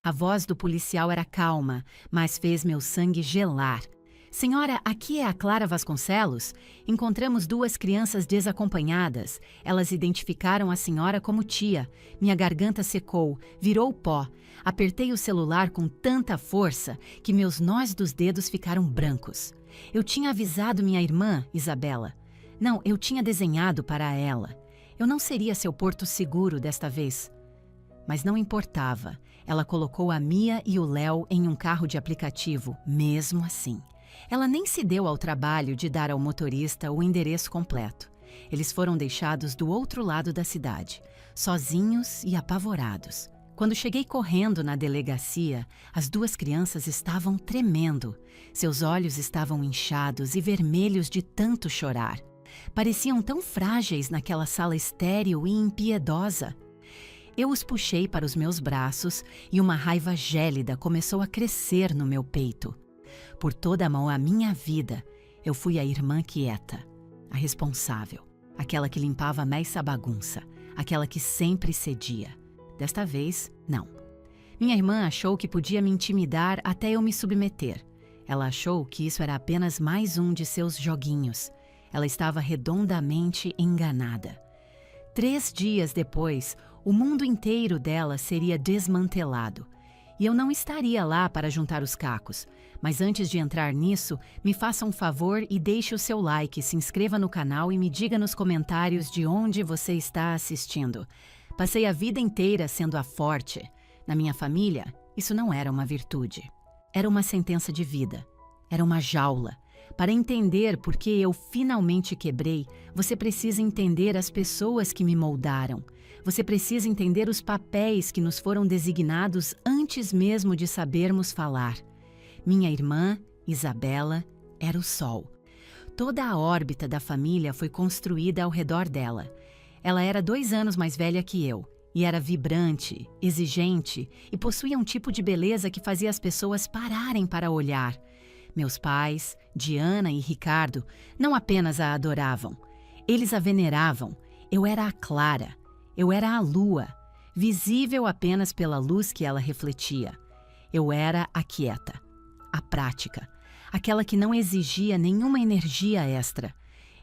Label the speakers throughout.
Speaker 1: A voz do policial era calma, mas fez meu sangue gelar. Senhora, aqui é a Clara Vasconcelos? Encontramos duas crianças desacompanhadas. Elas identificaram a senhora como tia. Minha garganta secou, virou pó. Apertei o celular com tanta força que meus nós dos dedos ficaram brancos. Eu tinha avisado minha irmã, Isabela. Não, eu tinha desenhado para ela. Eu não seria seu porto seguro desta vez. Mas não importava. Ela colocou a Mia e o Léo em um carro de aplicativo, mesmo assim. Ela nem se deu ao trabalho de dar ao motorista o endereço completo. Eles foram deixados do outro lado da cidade, sozinhos e apavorados. Quando cheguei correndo na delegacia, as duas crianças estavam tremendo. Seus olhos estavam inchados e vermelhos de tanto chorar. Pareciam tão frágeis naquela sala estéril e impiedosa. Eu os puxei para os meus braços e uma raiva gélida começou a crescer no meu peito. Por toda a minha vida, eu fui a irmã quieta, a responsável, aquela que limpava essa bagunça, aquela que sempre cedia. Desta vez, não. Minha irmã achou que podia me intimidar até eu me submeter. Ela achou que isso era apenas mais um de seus joguinhos. Ela estava redondamente enganada. 3 dias depois, o mundo inteiro dela seria desmantelado. E eu não estaria lá para juntar os cacos. Mas antes de entrar nisso, me faça um favor e deixe o seu like, se inscreva no canal e me diga nos comentários de onde você está assistindo. Passei a vida inteira sendo a forte. Na minha família, isso não era uma virtude. Era uma sentença de vida. Era uma jaula. Para entender por que eu finalmente quebrei, você precisa entender as pessoas que me moldaram. Você precisa entender os papéis que nos foram designados antes mesmo de sabermos falar. Minha irmã, Isabela, era o sol. Toda a órbita da família foi construída ao redor dela. Ela era 2 anos mais velha que eu, e era vibrante, exigente e possuía um tipo de beleza que fazia as pessoas pararem para olhar. Meus pais, Diana e Ricardo, não apenas a adoravam, eles a veneravam. Eu era a Clara, eu era a lua, visível apenas pela luz que ela refletia. Eu era a quieta, a prática, aquela que não exigia nenhuma energia extra.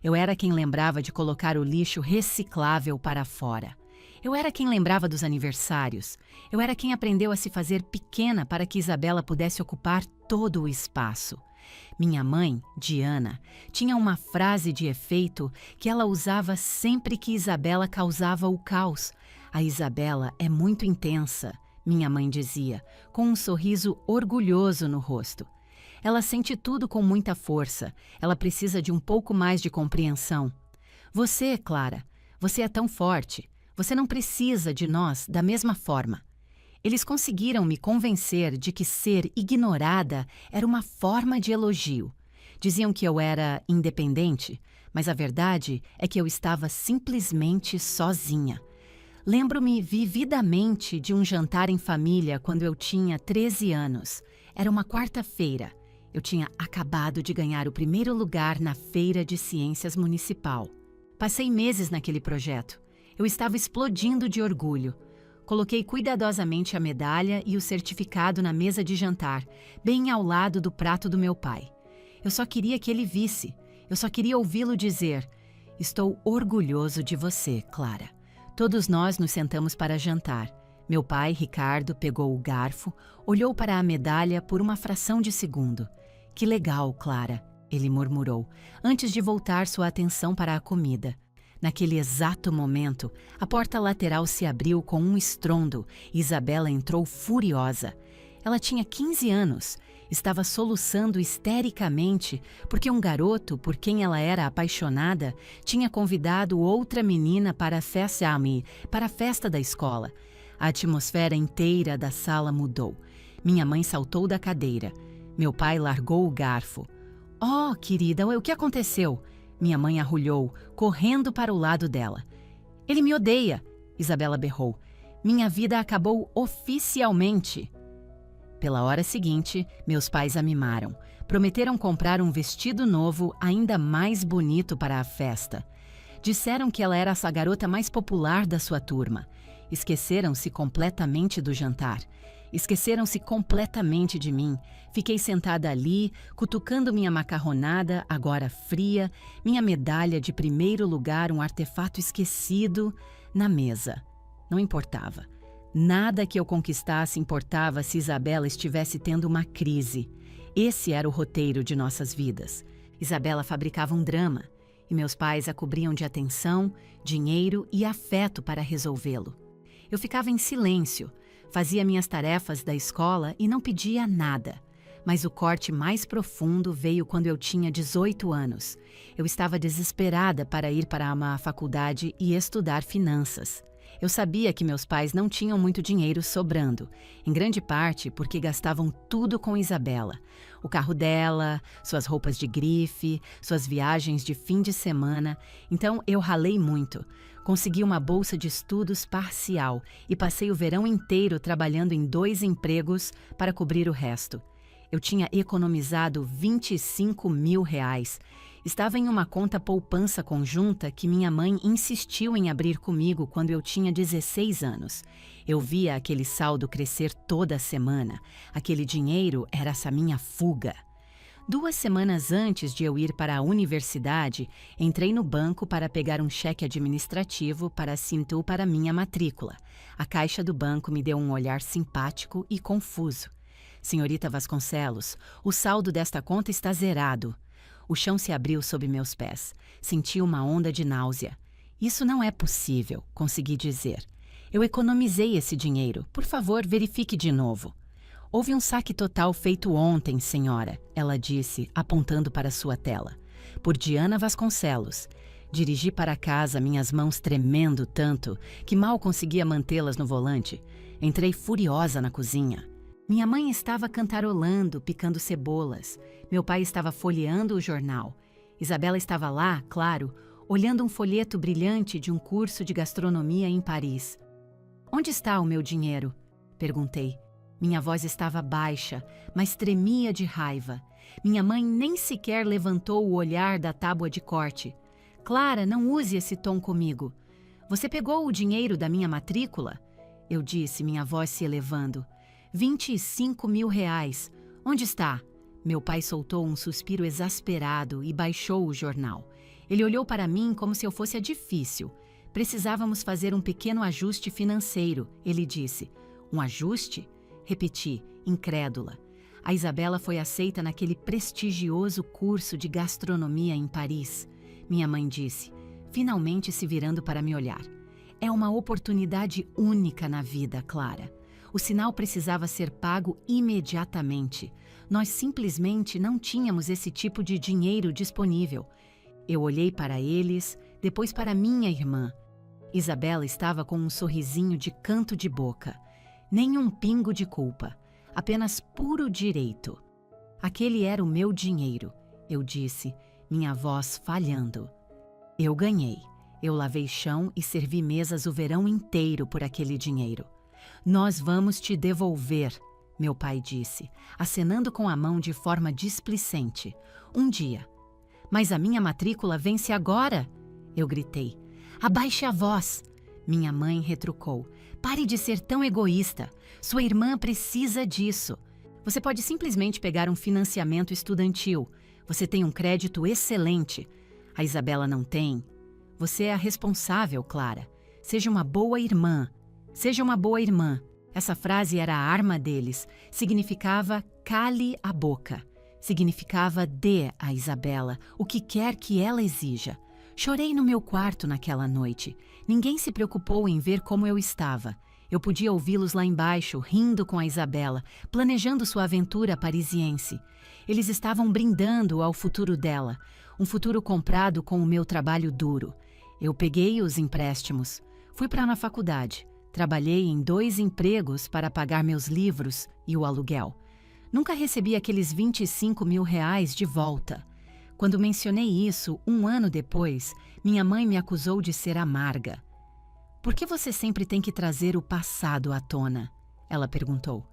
Speaker 1: Eu era quem lembrava de colocar o lixo reciclável para fora. Eu era quem lembrava dos aniversários. Eu era quem aprendeu a se fazer pequena para que Isabela pudesse ocupar todo o espaço. Minha mãe, Diana, tinha uma frase de efeito que ela usava sempre que Isabela causava o caos. A Isabela é muito intensa, minha mãe dizia, com um sorriso orgulhoso no rosto. Ela sente tudo com muita força. Ela precisa de um pouco mais de compreensão. Você, Clara, você é tão forte. Você não precisa de nós da mesma forma. Eles conseguiram me convencer de que ser ignorada era uma forma de elogio. Diziam que eu era independente, mas a verdade é que eu estava simplesmente sozinha. Lembro-me vividamente de um jantar em família quando eu tinha 13 anos. Era uma quarta-feira. Eu tinha acabado de ganhar o primeiro lugar na Feira de Ciências Municipal. Passei meses naquele projeto. Eu estava explodindo de orgulho. Coloquei cuidadosamente a medalha e o certificado na mesa de jantar, bem ao lado do prato do meu pai. Eu só queria que ele visse. Eu só queria ouvi-lo dizer: "Estou orgulhoso de você, Clara." Todos nós nos sentamos para jantar. Meu pai, Ricardo, pegou o garfo, olhou para a medalha por uma fração de segundo. "Que legal, Clara", ele murmurou, antes de voltar sua atenção para a comida. Naquele exato momento, a porta lateral se abriu com um estrondo e Isabela entrou furiosa. Ela tinha 15 anos, estava soluçando histericamente porque um garoto por quem ela era apaixonada tinha convidado outra menina para a festa da escola. A atmosfera inteira da sala mudou. Minha mãe saltou da cadeira. Meu pai largou o garfo. "Oh, querida, o que aconteceu?" Minha mãe arrulhou, correndo para o lado dela. "Ele me odeia", Isabela berrou. "Minha vida acabou oficialmente." Pela hora seguinte, meus pais a mimaram. Prometeram comprar um vestido novo ainda mais bonito para a festa. Disseram que ela era a garota mais popular da sua turma. Esqueceram-se completamente do jantar. Esqueceram-se completamente de mim. Fiquei sentada ali, cutucando minha macarronada, agora fria, minha medalha de primeiro lugar, um artefato esquecido, na mesa. Não importava. Nada que eu conquistasse importava se Isabela estivesse tendo uma crise. Esse era o roteiro de nossas vidas. Isabela fabricava um drama, e meus pais a cobriam de atenção, dinheiro e afeto para resolvê-lo. Eu ficava em silêncio, fazia minhas tarefas da escola e não pedia nada. Mas o corte mais profundo veio quando eu tinha 18 anos. Eu estava desesperada para ir para uma faculdade e estudar finanças. Eu sabia que meus pais não tinham muito dinheiro sobrando, em grande parte porque gastavam tudo com Isabela. O carro dela, suas roupas de grife, suas viagens de fim de semana. Então eu ralei muito. Consegui uma bolsa de estudos parcial e passei o verão inteiro trabalhando em 2 empregos para cobrir o resto. Eu tinha economizado R$ 25.000. Estava em uma conta poupança conjunta que minha mãe insistiu em abrir comigo quando eu tinha 16 anos. Eu via aquele saldo crescer toda semana. Aquele dinheiro era essa minha fuga. 2 semanas antes de eu ir para a universidade, entrei no banco para pegar um cheque administrativo para Cintu para minha matrícula. A caixa do banco me deu um olhar simpático e confuso. Senhorita Vasconcelos, o saldo desta conta está zerado. O chão se abriu sob meus pés. Senti uma onda de náusea. Isso não é possível, consegui dizer. Eu economizei esse dinheiro. Por favor, verifique de novo. Houve um saque total feito ontem, senhora, ela disse, apontando para sua tela. Por Diana Vasconcelos. Dirigi para casa, minhas mãos tremendo tanto que mal conseguia mantê-las no volante. Entrei furiosa na cozinha. Minha mãe estava cantarolando, picando cebolas. Meu pai estava folheando o jornal. Isabela estava lá, claro, olhando um folheto brilhante de um curso de gastronomia em Paris. Onde está o meu dinheiro? Perguntei. Minha voz estava baixa, mas tremia de raiva. Minha mãe nem sequer levantou o olhar da tábua de corte. Clara, não use esse tom comigo. Você pegou o dinheiro da minha matrícula? Eu disse, minha voz se elevando. R$ 25.000. Onde está? Meu pai soltou um suspiro exasperado e baixou o jornal. Ele olhou para mim como se eu fosse a difícil. Precisávamos fazer um pequeno ajuste financeiro, ele disse. Um ajuste? Repeti, incrédula. A Isabela foi aceita naquele prestigioso curso de gastronomia em Paris. Minha mãe disse, finalmente se virando para me olhar. É uma oportunidade única na vida, Clara. O sinal precisava ser pago imediatamente. Nós simplesmente não tínhamos esse tipo de dinheiro disponível. Eu olhei para eles, depois para minha irmã. Isabela estava com um sorrisinho de canto de boca. Nenhum pingo de culpa, apenas puro direito. Aquele era o meu dinheiro, eu disse, minha voz falhando. Eu ganhei. Eu lavei chão e servi mesas o verão inteiro por aquele dinheiro. Nós vamos te devolver, meu pai disse, acenando com a mão de forma displicente. Um dia. Mas a minha matrícula vence agora, eu gritei. Abaixe a voz, minha mãe retrucou. Pare de ser tão egoísta. Sua irmã precisa disso. Você pode simplesmente pegar um financiamento estudantil. Você tem um crédito excelente. A Isabela não tem. Você é a responsável, Clara. Seja uma boa irmã. Seja uma boa irmã. Essa frase era a arma deles. Significava cale a boca. Significava dê a Isabela o que quer que ela exija. Chorei no meu quarto naquela noite. Ninguém se preocupou em ver como eu estava. Eu podia ouvi-los lá embaixo, rindo com a Isabela, planejando sua aventura parisiense. Eles estavam brindando ao futuro dela, um futuro comprado com o meu trabalho duro. Eu peguei os empréstimos. Fui para a faculdade. Trabalhei em 2 empregos para pagar meus livros e o aluguel. Nunca recebi aqueles R$ 25.000 de volta. Quando mencionei isso, 1 ano depois, minha mãe me acusou de ser amarga. Por que você sempre tem que trazer o passado à tona? Ela perguntou.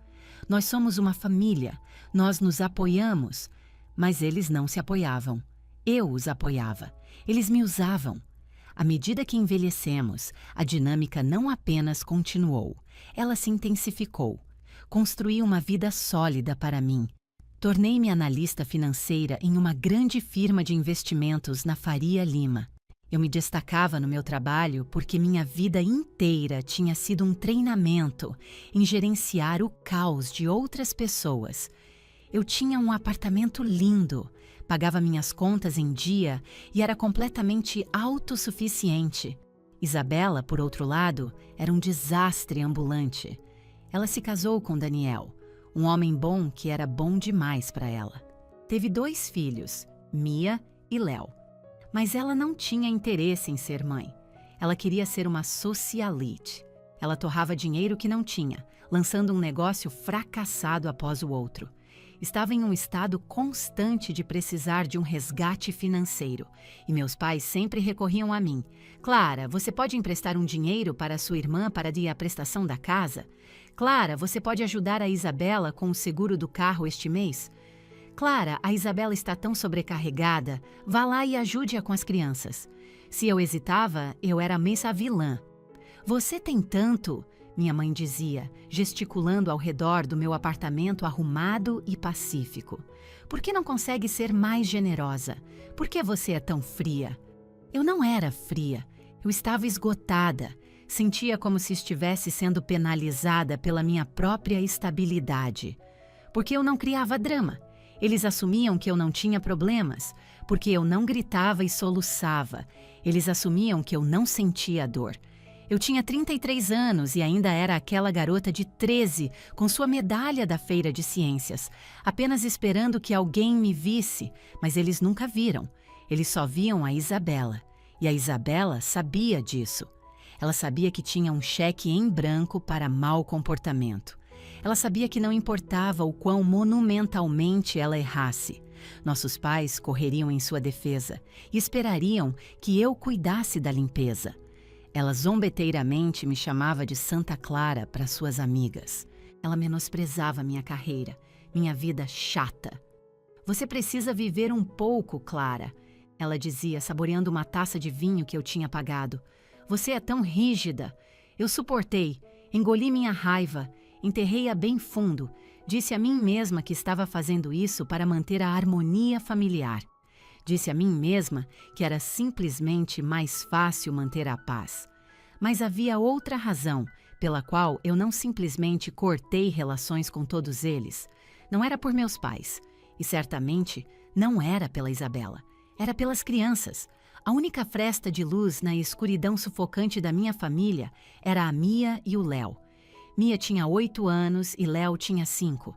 Speaker 1: Nós somos uma família, nós nos apoiamos. Mas eles não se apoiavam. Eu os apoiava. Eles me usavam. À medida que envelhecemos, a dinâmica não apenas continuou, ela se intensificou. Construí uma vida sólida para mim. Tornei-me analista financeira em uma grande firma de investimentos na Faria Lima. Eu me destacava no meu trabalho porque minha vida inteira tinha sido um treinamento em gerenciar o caos de outras pessoas. Eu tinha um apartamento lindo, pagava minhas contas em dia e era completamente autossuficiente. Isabela, por outro lado, era um desastre ambulante. Ela se casou com Daniel, um homem bom que era bom demais para ela. Teve 2 filhos, Mia e Léo. Mas ela não tinha interesse em ser mãe. Ela queria ser uma socialite. Ela torrava dinheiro que não tinha, lançando um negócio fracassado após o outro. Estava em um estado constante de precisar de um resgate financeiro. E meus pais sempre recorriam a mim. Clara, você pode emprestar um dinheiro para sua irmã para a prestação da casa? Clara, você pode ajudar a Isabela com o seguro do carro este mês? Clara, a Isabela está tão sobrecarregada, vá lá e ajude-a com as crianças. Se eu hesitava, eu era a mesa vilã. Você tem tanto, minha mãe dizia, gesticulando ao redor do meu apartamento arrumado e pacífico. Por que não consegue ser mais generosa? Por que você é tão fria? Eu não era fria, eu estava esgotada. Sentia como se estivesse sendo penalizada pela minha própria estabilidade. Porque eu não criava drama. Eles assumiam que eu não tinha problemas, porque eu não gritava e soluçava. Eles assumiam que eu não sentia dor. Eu tinha 33 anos e ainda era aquela garota de 13, com sua medalha da Feira de Ciências, apenas esperando que alguém me visse, mas eles nunca viram. Eles só viam a Isabela. E a Isabela sabia disso. Ela sabia que tinha um cheque em branco para mau comportamento. Ela sabia que não importava o quão monumentalmente ela errasse. Nossos pais correriam em sua defesa e esperariam que eu cuidasse da limpeza. Ela zombeteiramente me chamava de Santa Clara para suas amigas. Ela menosprezava minha carreira, minha vida chata. Você precisa viver um pouco, Clara, ela dizia, saboreando uma taça de vinho que eu tinha pagado. Você é tão rígida. Eu suportei, engoli minha raiva, enterrei-a bem fundo, disse a mim mesma que estava fazendo isso para manter a harmonia familiar. Disse a mim mesma que era simplesmente mais fácil manter a paz. Mas havia outra razão pela qual eu não simplesmente cortei relações com todos eles. Não era por meus pais, e certamente não era pela Isabela. Era pelas crianças. A única fresta de luz na escuridão sufocante da minha família era a Mia e o Léo. Mia tinha 8 anos e Léo tinha 5.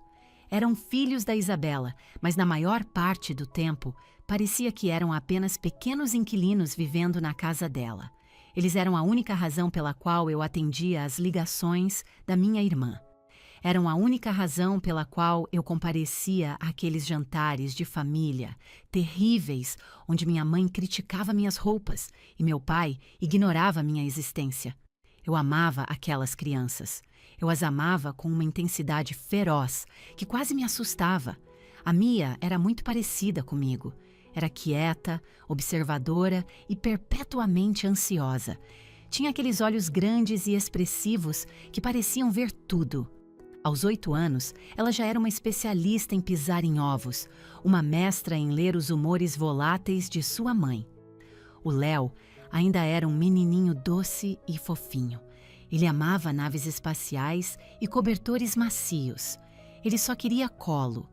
Speaker 1: Eram filhos da Isabela, mas na maior parte do tempo parecia que eram apenas pequenos inquilinos vivendo na casa dela. Eles eram a única razão pela qual eu atendia às ligações da minha irmã. Eram a única razão pela qual eu comparecia àqueles jantares de família terríveis, onde minha mãe criticava minhas roupas e meu pai ignorava minha existência. Eu amava aquelas crianças. Eu as amava com uma intensidade feroz, que quase me assustava. A Mia era muito parecida comigo. Era quieta, observadora e perpetuamente ansiosa. Tinha aqueles olhos grandes e expressivos que pareciam ver tudo. Aos 8 anos, ela já era uma especialista em pisar em ovos, uma mestra em ler os humores voláteis de sua mãe. O Léo ainda era um menininho doce e fofinho. Ele amava naves espaciais e cobertores macios. Ele só queria colo.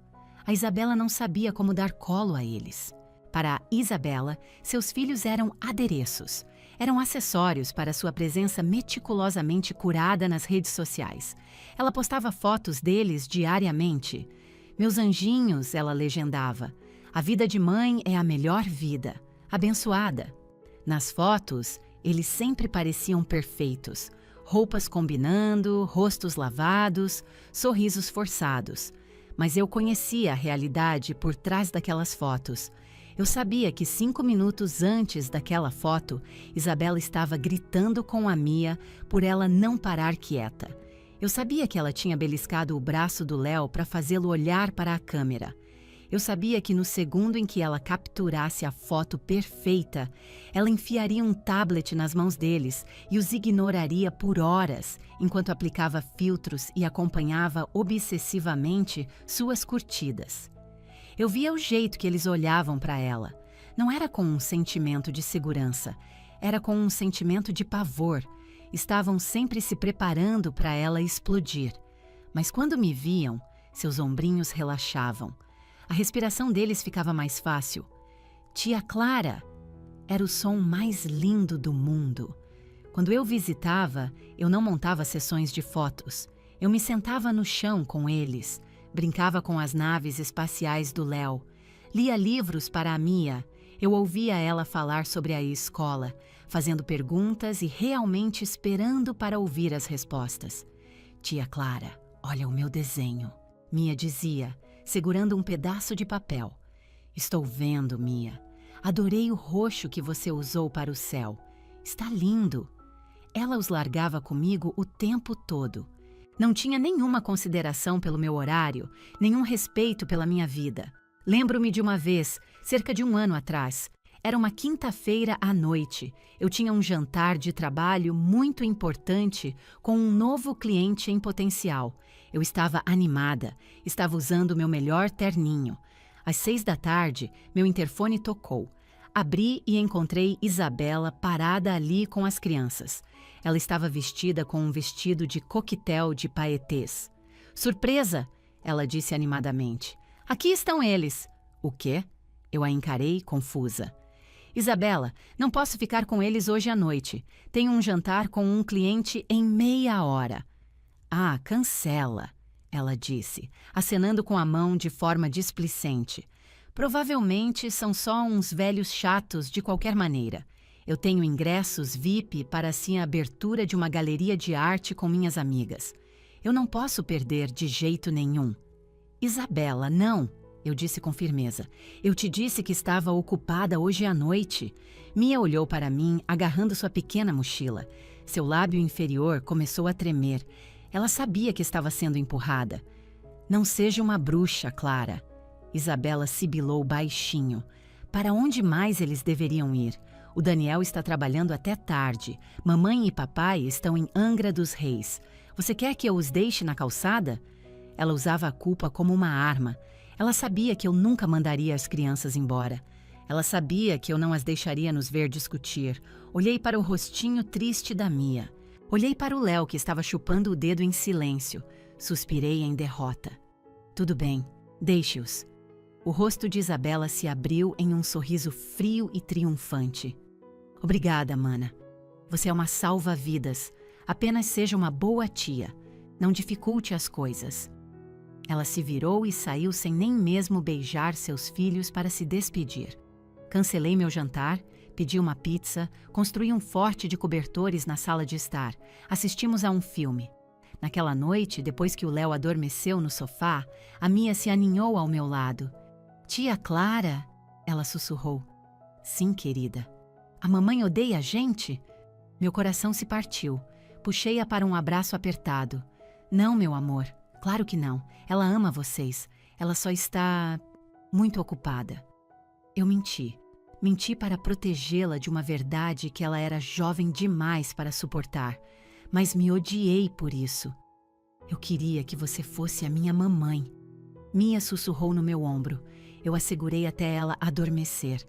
Speaker 1: A Isabela não sabia como dar colo a eles. Para a Isabela, seus filhos eram adereços. Eram acessórios para sua presença meticulosamente curada nas redes sociais. Ela postava fotos deles diariamente. Meus anjinhos, ela legendava. A vida de mãe é a melhor vida. Abençoada. Nas fotos, eles sempre pareciam perfeitos. Roupas combinando, rostos lavados, sorrisos forçados. Mas eu conhecia a realidade por trás daquelas fotos. Eu sabia que 5 minutos antes daquela foto, Isabela estava gritando com a Mia por ela não parar quieta. Eu sabia que ela tinha beliscado o braço do Léo para fazê-lo olhar para a câmera. Eu sabia que no segundo em que ela capturasse a foto perfeita, ela enfiaria um tablet nas mãos deles e os ignoraria por horas, enquanto aplicava filtros e acompanhava obsessivamente suas curtidas. Eu via o jeito que eles olhavam para ela. Não era com um sentimento de segurança, era com um sentimento de pavor. Estavam sempre se preparando para ela explodir. Mas quando me viam, seus ombrinhos relaxavam. A respiração deles ficava mais fácil. Tia Clara! Era o som mais lindo do mundo. Quando eu visitava, eu não montava sessões de fotos. Eu me sentava no chão com eles, brincava com as naves espaciais do Léo, lia livros para a Mia. Eu ouvia ela falar sobre a escola, fazendo perguntas e realmente esperando para ouvir as respostas. Tia Clara, olha o meu desenho, Mia dizia, segurando um pedaço de papel. Estou vendo, Mia. Adorei o roxo que você usou para o céu. Está lindo. Ela os largava comigo o tempo todo. Não tinha nenhuma consideração pelo meu horário, nenhum respeito pela minha vida. Lembro-me de uma vez, cerca de 1 ano atrás. Era uma quinta-feira à noite. Eu tinha um jantar de trabalho muito importante com um novo cliente em potencial. Eu estava animada, estava usando o meu melhor terninho. Às 6 da tarde, meu interfone tocou. Abri e encontrei Isabela parada ali com as crianças. Ela estava vestida com um vestido de coquetel de paetês. Surpresa! Ela disse animadamente. Aqui estão eles. O quê? Eu a encarei, confusa. Isabela, não posso ficar com eles hoje à noite. Tenho um jantar com um cliente em meia hora. Ah, cancela, ela disse, acenando com a mão de forma displicente. Provavelmente são só uns velhos chatos de qualquer maneira. Eu tenho ingressos VIP para assim a abertura de uma galeria de arte com minhas amigas. Eu não posso perder de jeito nenhum. Isabela, não, eu disse com firmeza. Eu te disse que estava ocupada hoje à noite. Mia olhou para mim, agarrando sua pequena mochila. Seu lábio inferior começou a tremer. Ela sabia que estava sendo empurrada. Não seja uma bruxa, Clara. Isabela sibilou baixinho. Para onde mais eles deveriam ir? O Daniel está trabalhando até tarde. Mamãe e papai estão em Angra dos Reis. Você quer que eu os deixe na calçada? Ela usava a culpa como uma arma. Ela sabia que eu nunca mandaria as crianças embora. Ela sabia que eu não as deixaria nos ver discutir. Olhei para o rostinho triste da Mia. Olhei para o Léo, que estava chupando o dedo em silêncio. Suspirei em derrota. Tudo bem, deixe-os. O rosto de Isabela se abriu em um sorriso frio e triunfante. Obrigada, mana. Você é uma salva-vidas. Apenas seja uma boa tia. Não dificulte as coisas. Ela se virou e saiu sem nem mesmo beijar seus filhos para se despedir. Cancelei meu jantar, pedi uma pizza, construí um forte de cobertores na sala de estar. Assistimos a um filme. Naquela noite, depois que o Léo adormeceu no sofá, a Mia se aninhou ao meu lado. Tia Clara, ela sussurrou. Sim, querida. A mamãe odeia a gente? Meu coração se partiu. Puxei-a para um abraço apertado. Não, meu amor. Claro que não. Ela ama vocês. Ela só está muito ocupada. Eu menti. Menti para protegê-la de uma verdade que ela era jovem demais para suportar. Mas me odiei por isso. Eu queria que você fosse a minha mamãe. Mia sussurrou no meu ombro. Eu a segurei até ela adormecer.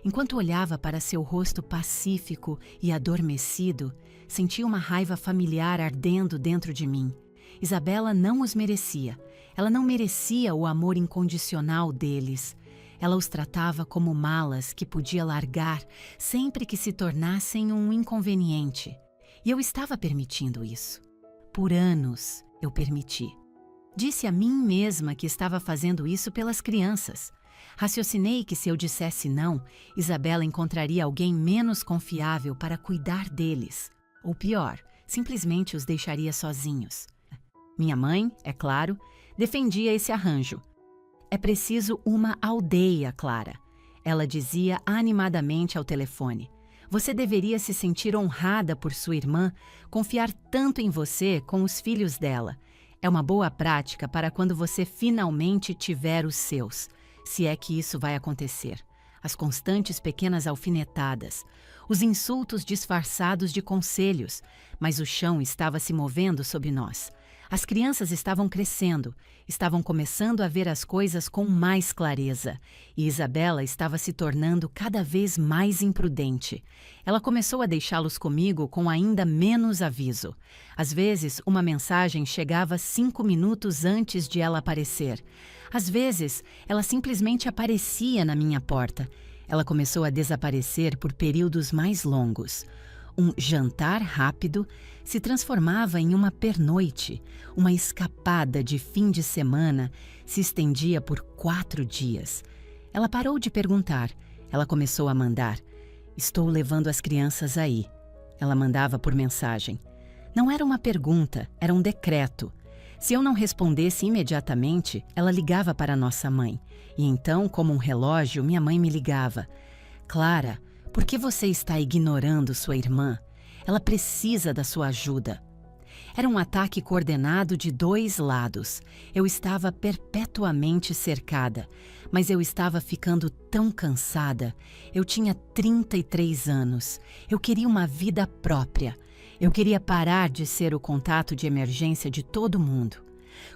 Speaker 1: Enquanto olhava para seu rosto pacífico e adormecido, senti uma raiva familiar ardendo dentro de mim. Isabela não os merecia. Ela não merecia o amor incondicional deles. Ela os tratava como malas que podia largar sempre que se tornassem um inconveniente. E eu estava permitindo isso. Por anos, eu permiti. Disse a mim mesma que estava fazendo isso pelas crianças. Raciocinei que se eu dissesse não, Isabela encontraria alguém menos confiável para cuidar deles. Ou pior, simplesmente os deixaria sozinhos. Minha mãe, é claro, defendia esse arranjo. É preciso uma aldeia, Clara. Ela dizia animadamente ao telefone. Você deveria se sentir honrada por sua irmã confiar tanto em você com os filhos dela. É uma boa prática para quando você finalmente tiver os seus. se é que isso vai acontecer. As constantes pequenas alfinetadas, os insultos disfarçados de conselhos, mas o chão estava se movendo sob nós. As crianças estavam crescendo, estavam começando a ver as coisas com mais clareza, e Isabela estava se tornando cada vez mais imprudente. Ela começou a deixá-los comigo com ainda menos aviso. Às vezes, uma mensagem chegava 5 minutos antes de ela aparecer. Às vezes, ela simplesmente aparecia na minha porta. Ela começou a desaparecer por períodos mais longos. Um jantar rápido se transformava em uma pernoite. Uma escapada de fim de semana se estendia por 4 dias. Ela parou de perguntar. Ela começou a mandar. Estou levando as crianças aí. Ela mandava por mensagem. Não era uma pergunta, era um decreto. Se eu não respondesse imediatamente, ela ligava para nossa mãe. E então, como um relógio, minha mãe me ligava. Clara, por que você está ignorando sua irmã? Ela precisa da sua ajuda. Era um ataque coordenado de 2 lados. Eu estava perpetuamente cercada, mas eu estava ficando tão cansada. Eu tinha 33 anos. Eu queria uma vida própria. Eu queria parar de ser o contato de emergência de todo mundo.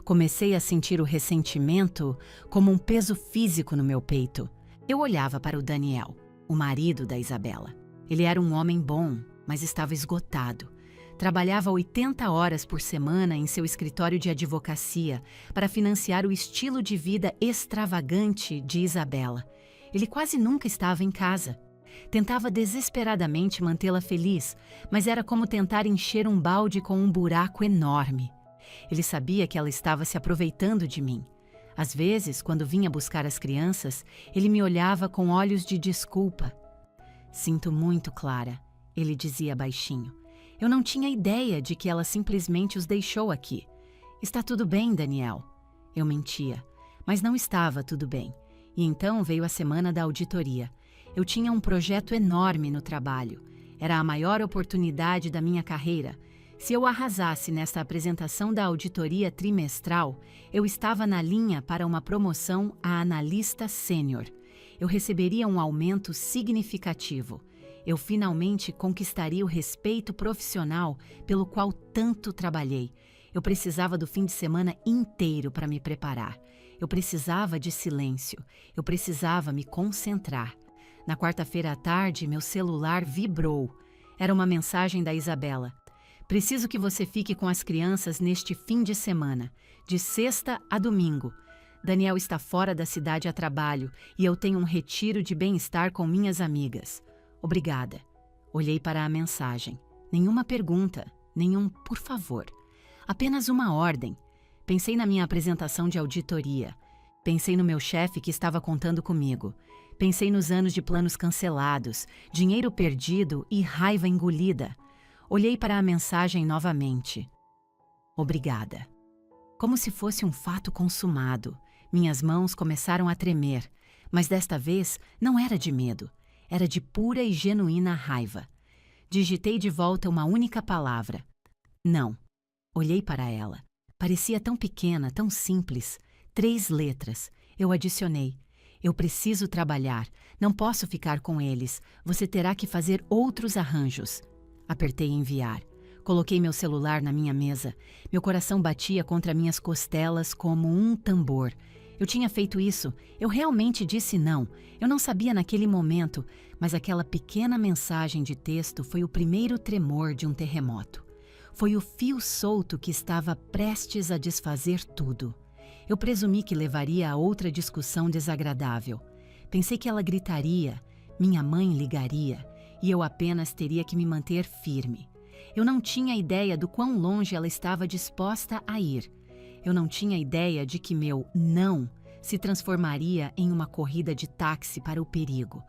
Speaker 1: Comecei a sentir o ressentimento como um peso físico no meu peito. Eu olhava para o Daniel, o marido da Isabela. Ele era um homem bom, mas estava esgotado. Trabalhava 80 horas por semana em seu escritório de advocacia para financiar o estilo de vida extravagante de Isabela. Ele quase nunca estava em casa. Tentava desesperadamente mantê-la feliz, mas era como tentar encher um balde com um buraco enorme. Ele sabia que ela estava se aproveitando de mim. Às vezes, quando vinha buscar as crianças, ele me olhava com olhos de desculpa. Sinto muito, Clara, ele dizia baixinho. Eu não tinha ideia de que ela simplesmente os deixou aqui. Está tudo bem, Daniel. Eu mentia, mas não estava tudo bem. E então veio a semana da auditoria. Eu tinha um projeto enorme no trabalho. Era a maior oportunidade da minha carreira. Se eu arrasasse nesta apresentação da auditoria trimestral, eu estava na linha para uma promoção a analista sênior. Eu receberia um aumento significativo. Eu finalmente conquistaria o respeito profissional pelo qual tanto trabalhei. Eu precisava do fim de semana inteiro para me preparar. Eu precisava de silêncio. Eu precisava me concentrar. Na quarta-feira à tarde, meu celular vibrou. Era uma mensagem da Isabela. Preciso que você fique com as crianças neste fim de semana, de sexta a domingo. Daniel está fora da cidade a trabalho e eu tenho um retiro de bem-estar com minhas amigas. Obrigada. Olhei para a mensagem. Nenhuma pergunta, nenhum por favor. Apenas uma ordem. Pensei na minha apresentação de auditoria. Pensei no meu chefe que estava contando comigo. Pensei nos anos de planos cancelados, dinheiro perdido e raiva engolida. Olhei para a mensagem novamente. Obrigada. Como se fosse um fato consumado. Minhas mãos começaram a tremer, mas desta vez não era de medo. Era de pura e genuína raiva. Digitei de volta uma única palavra. Não. Olhei para ela. Parecia tão pequena, tão simples. 3 letras. Eu adicionei. Eu preciso trabalhar. Não posso ficar com eles. Você terá que fazer outros arranjos. Apertei enviar. Coloquei meu celular na minha mesa. Meu coração batia contra minhas costelas como um tambor. Eu tinha feito isso. Eu realmente disse não. Eu não sabia naquele momento, mas aquela pequena mensagem de texto foi o primeiro tremor de um terremoto. Foi o fio solto que estava prestes a desfazer tudo. Eu presumi que levaria a outra discussão desagradável. Pensei que ela gritaria, minha mãe ligaria, e eu apenas teria que me manter firme. Eu não tinha ideia do quão longe ela estava disposta a ir. Eu não tinha ideia de que meu não se transformaria em uma corrida de táxi para o perigo.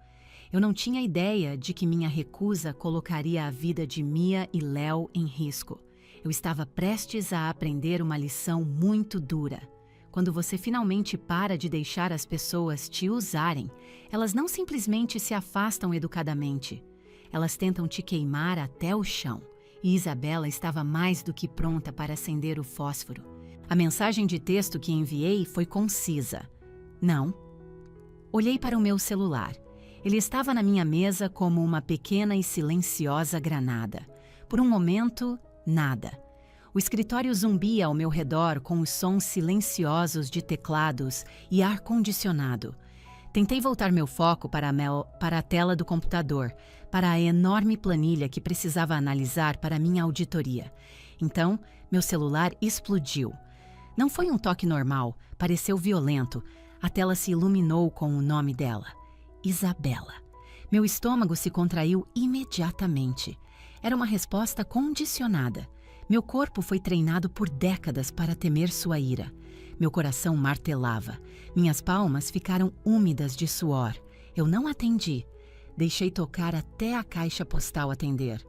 Speaker 1: Eu não tinha ideia de que minha recusa colocaria a vida de Mia e Léo em risco. Eu estava prestes a aprender uma lição muito dura. Quando você finalmente para de deixar as pessoas te usarem, elas não simplesmente se afastam educadamente. Elas tentam te queimar até o chão. E Isabela estava mais do que pronta para acender o fósforo. A mensagem de texto que enviei foi concisa. Não. Olhei para o meu celular. Ele estava na minha mesa como uma pequena e silenciosa granada. Por um momento, nada. O escritório zumbia ao meu redor com os sons silenciosos de teclados e ar-condicionado. Tentei voltar meu foco para a tela do computador, para a enorme planilha que precisava analisar para minha auditoria. Então, meu celular explodiu. Não foi um toque normal, pareceu violento. A tela se iluminou com o nome dela. Isabela. Meu estômago se contraiu imediatamente. Era uma resposta condicionada. Meu corpo foi treinado por décadas para temer sua ira. Meu coração martelava. Minhas palmas ficaram úmidas de suor. Eu não atendi. Deixei tocar até a caixa postal atender.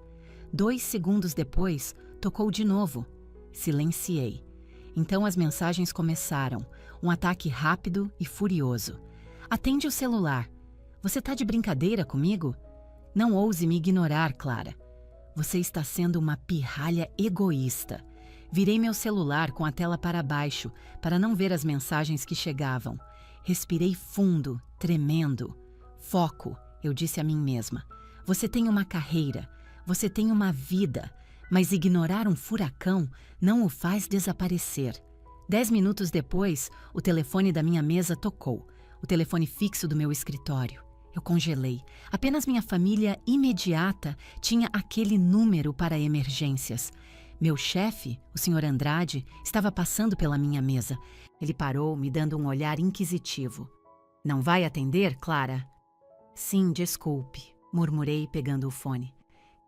Speaker 1: 2 segundos depois, tocou de novo. Silenciei. Então as mensagens começaram. Um ataque rápido e furioso. Atende o celular. Você tá de brincadeira comigo? Não ouse me ignorar, Clara. Você está sendo uma pirralha egoísta. Virei meu celular com a tela para baixo, para não ver as mensagens que chegavam. Respirei fundo, tremendo. Foco, eu disse a mim mesma. Você tem uma carreira, você tem uma vida, mas ignorar um furacão não o faz desaparecer. 10 minutos depois, o telefone da minha mesa tocou. O telefone fixo do meu escritório. Eu congelei. Apenas minha família imediata tinha aquele número para emergências. Meu chefe, o Sr. Andrade, estava passando pela minha mesa. Ele parou, me dando um olhar inquisitivo. Não vai atender, Clara? Sim, desculpe, murmurei pegando o fone.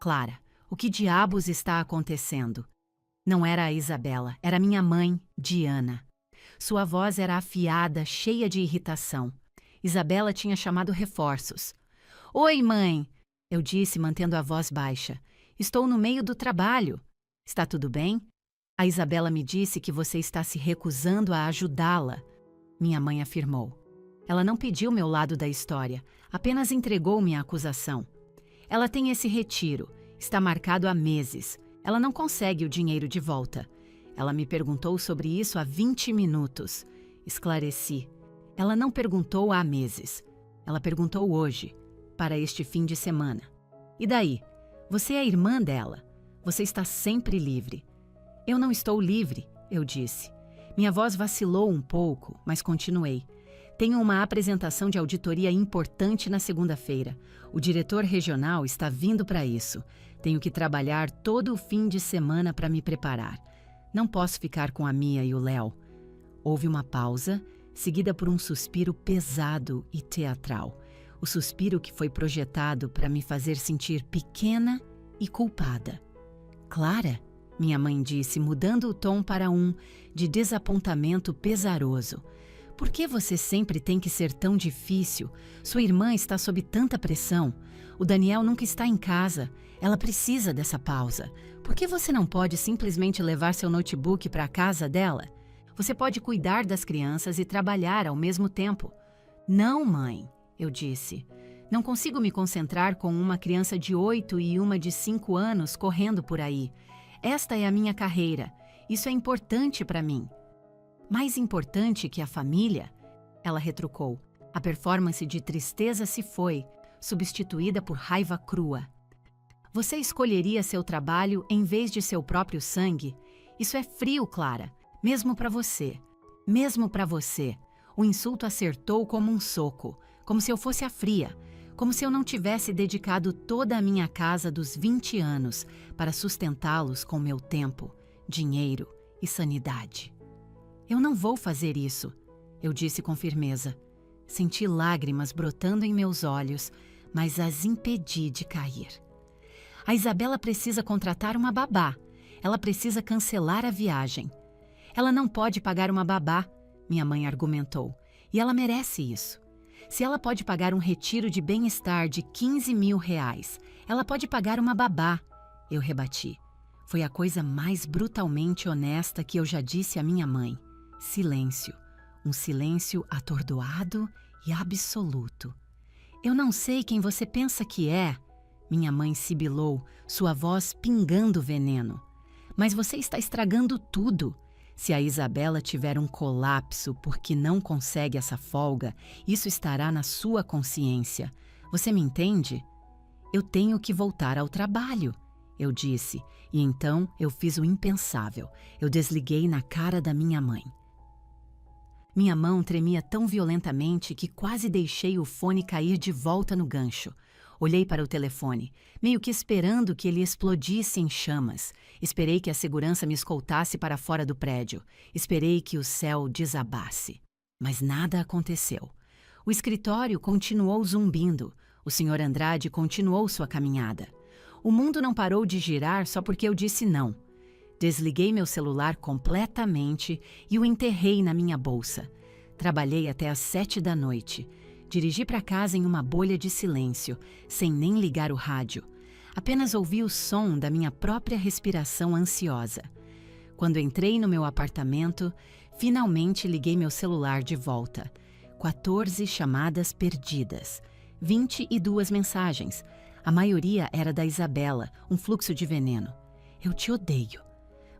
Speaker 1: Clara, o que diabos está acontecendo? Não era a Isabela, era minha mãe, Diana. Sua voz era afiada, cheia de irritação. Isabela tinha chamado reforços. Oi, mãe, eu disse, mantendo a voz baixa. Estou no meio do trabalho. Está tudo bem? A Isabela me disse que você está se recusando a ajudá-la. Minha mãe afirmou. Ela não pediu meu lado da história, apenas entregou-me a acusação. Ela tem esse retiro, está marcado há meses. Ela não consegue o dinheiro de volta. Ela me perguntou sobre isso há 20 minutos. Esclareci. Ela não perguntou há meses. Ela perguntou hoje, para este fim de semana. E daí? Você é a irmã dela. Você está sempre livre. Eu não estou livre, eu disse. Minha voz vacilou um pouco, mas continuei. Tenho uma apresentação de auditoria importante na segunda-feira. O diretor regional está vindo para isso. Tenho que trabalhar todo o fim de semana para me preparar. Não posso ficar com a Mia e o Léo. Houve uma pausa, seguida por um suspiro pesado e teatral. O suspiro que foi projetado para me fazer sentir pequena e culpada. Clara, minha mãe disse, mudando o tom para um de desapontamento pesaroso. Por que você sempre tem que ser tão difícil? Sua irmã está sob tanta pressão. O Daniel nunca está em casa. Ela precisa dessa pausa. Por que você não pode simplesmente levar seu notebook para a casa dela? Você pode cuidar das crianças e trabalhar ao mesmo tempo. Não, mãe, eu disse. Não consigo me concentrar com uma criança de 8 e uma de 5 anos correndo por aí. Esta é a minha carreira. Isso é importante para mim. Mais importante que a família? Ela retrucou. A performance de tristeza se foi, substituída por raiva crua. Você escolheria seu trabalho em vez de seu próprio sangue? Isso é frio, Clara. Mesmo para você. Mesmo para você. O insulto acertou como um soco, como se eu fosse a fria, como se eu não tivesse dedicado toda a minha casa dos 20 anos para sustentá-los com meu tempo, dinheiro e sanidade. Eu não vou fazer isso, eu disse com firmeza. Senti lágrimas brotando em meus olhos, mas as impedi de cair. A Isabela precisa contratar uma babá. Ela precisa cancelar a viagem. Ela não pode pagar uma babá, minha mãe argumentou, e ela merece isso. Se ela pode pagar um retiro de bem-estar de 15 mil reais, ela pode pagar uma babá, eu rebati. Foi a coisa mais brutalmente honesta que eu já disse à minha mãe. Silêncio. Um silêncio atordoado e absoluto. Eu não sei quem você pensa que é, minha mãe sibilou, sua voz pingando veneno. Mas você está estragando tudo. Se a Isabela tiver um colapso porque não consegue essa folga, isso estará na sua consciência. Você me entende? Eu tenho que voltar ao trabalho, eu disse, e então eu fiz o impensável. Eu desliguei na cara da minha mãe. Minha mão tremia tão violentamente que quase deixei o fone cair de volta no gancho. Olhei para o telefone, meio que esperando que ele explodisse em chamas. Esperei que a segurança me escoltasse para fora do prédio. Esperei que o céu desabasse. Mas nada aconteceu. O escritório continuou zumbindo. O Sr. Andrade continuou sua caminhada. O mundo não parou de girar só porque eu disse não. Desliguei meu celular completamente e o enterrei na minha bolsa. Trabalhei até às 7 da noite. Dirigi para casa em uma bolha de silêncio, sem nem ligar o rádio. Apenas ouvi o som da minha própria respiração ansiosa. Quando entrei no meu apartamento, finalmente liguei meu celular de volta. 14 chamadas perdidas, 22 mensagens. A maioria era da Isabela, um fluxo de veneno. Eu te odeio.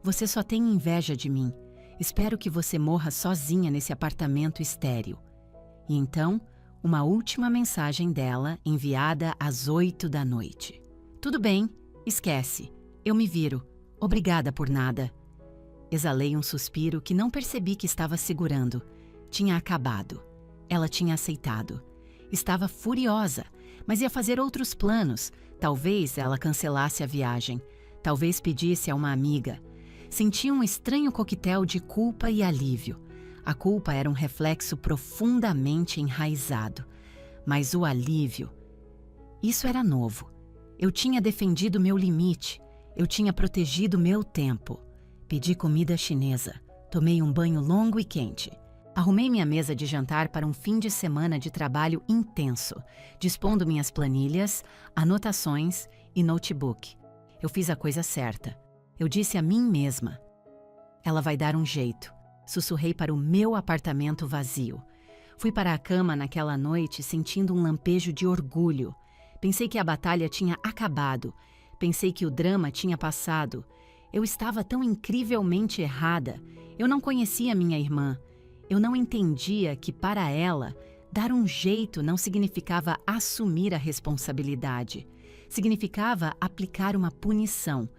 Speaker 1: Você só tem inveja de mim. Espero que você morra sozinha nesse apartamento estéril. E então, uma última mensagem dela, enviada às 8 da noite. Tudo bem, esquece. Eu me viro. Obrigada por nada. Exalei um suspiro que não percebi que estava segurando. Tinha acabado. Ela tinha aceitado. Estava furiosa, mas ia fazer outros planos. Talvez ela cancelasse a viagem. Talvez pedisse a uma amiga. Senti um estranho coquetel de culpa e alívio. A culpa era um reflexo profundamente enraizado. Mas o alívio... Isso era novo. Eu tinha defendido meu limite. Eu tinha protegido meu tempo. Pedi comida chinesa. Tomei um banho longo e quente. Arrumei minha mesa de jantar para um fim de semana de trabalho intenso, dispondo minhas planilhas, anotações e notebook. Eu fiz a coisa certa. Eu disse a mim mesma: ela vai dar um jeito. Sussurrei para o meu apartamento vazio. Fui para a cama naquela noite sentindo um lampejo de orgulho. Pensei que a batalha tinha acabado. Pensei que o drama tinha passado. Eu estava tão incrivelmente errada. Eu não conhecia minha irmã. Eu não entendia que, para ela, dar um jeito não significava assumir a responsabilidade. Significava aplicar uma punição.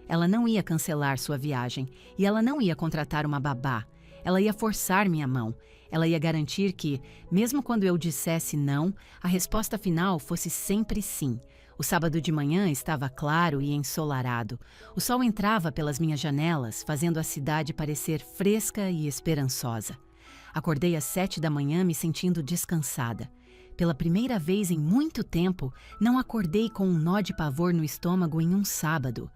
Speaker 1: Ela não ia cancelar sua viagem e ela não ia contratar uma babá. Ela ia forçar minha mão. Ela ia garantir que, mesmo quando eu dissesse não, a resposta final fosse sempre sim. O sábado de manhã estava claro e ensolarado. O sol entrava pelas minhas janelas, fazendo a cidade parecer fresca e esperançosa. Acordei às 7 da manhã me sentindo descansada. Pela primeira vez em muito tempo, não acordei com um nó de pavor no estômago em um sábado.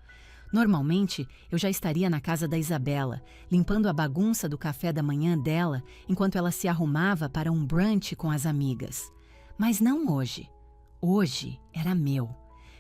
Speaker 1: Normalmente, eu já estaria na casa da Isabela, limpando a bagunça do café da manhã dela enquanto ela se arrumava para um brunch com as amigas. Mas não hoje. Hoje era meu.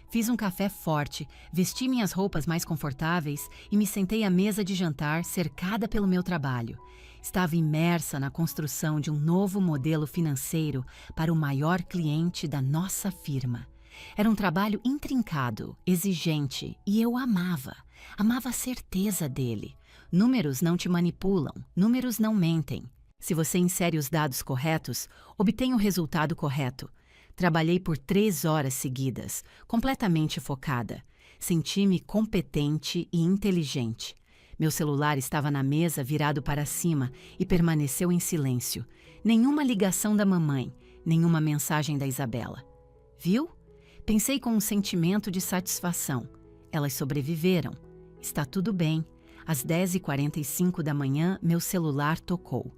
Speaker 1: Fiz um café forte, vesti minhas roupas mais confortáveis e me sentei à mesa de jantar cercada pelo meu trabalho. Estava imersa na construção de um novo modelo financeiro para o maior cliente da nossa firma. Era um trabalho intrincado, exigente, e eu amava. Amava a certeza dele. Números não te manipulam, números não mentem. Se você insere os dados corretos, obtém o resultado correto. Trabalhei por 3 horas seguidas, completamente focada. Senti-me competente e inteligente. Meu celular estava na mesa virado para cima e permaneceu em silêncio. Nenhuma ligação da mamãe, nenhuma mensagem da Isabela. Viu? Pensei com um sentimento de satisfação. Elas sobreviveram. Está tudo bem. Às 10h45 da manhã, meu celular tocou.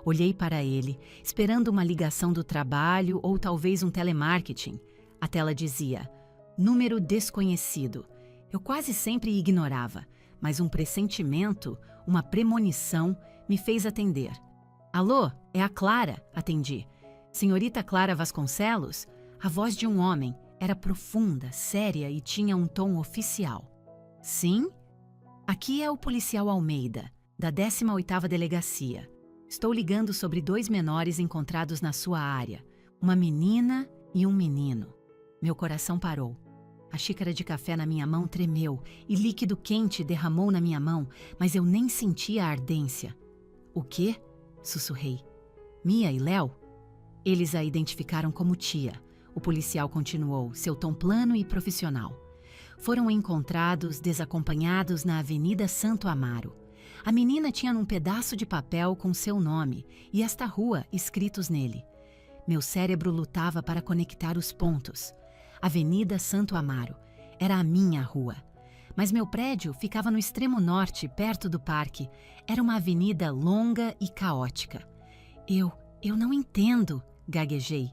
Speaker 1: Olhei para ele, esperando uma ligação do trabalho ou talvez um telemarketing. A tela dizia: número desconhecido. Eu quase sempre ignorava, mas um pressentimento, uma premonição, me fez atender. Alô, é a Clara, atendi. Senhorita Clara Vasconcelos? A voz de um homem. Era profunda, séria e tinha um tom oficial. Sim? Aqui é o policial Almeida, da 18ª Delegacia. Estou ligando sobre 2 menores encontrados na sua área. Uma menina e um menino. Meu coração parou. A xícara de café na minha mão tremeu e líquido quente derramou na minha mão, mas eu nem senti a ardência. O quê? Sussurrei. Mia e Léo? Eles a identificaram como tia. O policial continuou, seu tom plano e profissional. Foram encontrados desacompanhados na Avenida Santo Amaro. A menina tinha num pedaço de papel com seu nome e esta rua escritos nele. Meu cérebro lutava para conectar os pontos. Avenida Santo Amaro. Era a minha rua. Mas meu prédio ficava no extremo norte, perto do parque. Era uma avenida longa e caótica. Eu não entendo, gaguejei.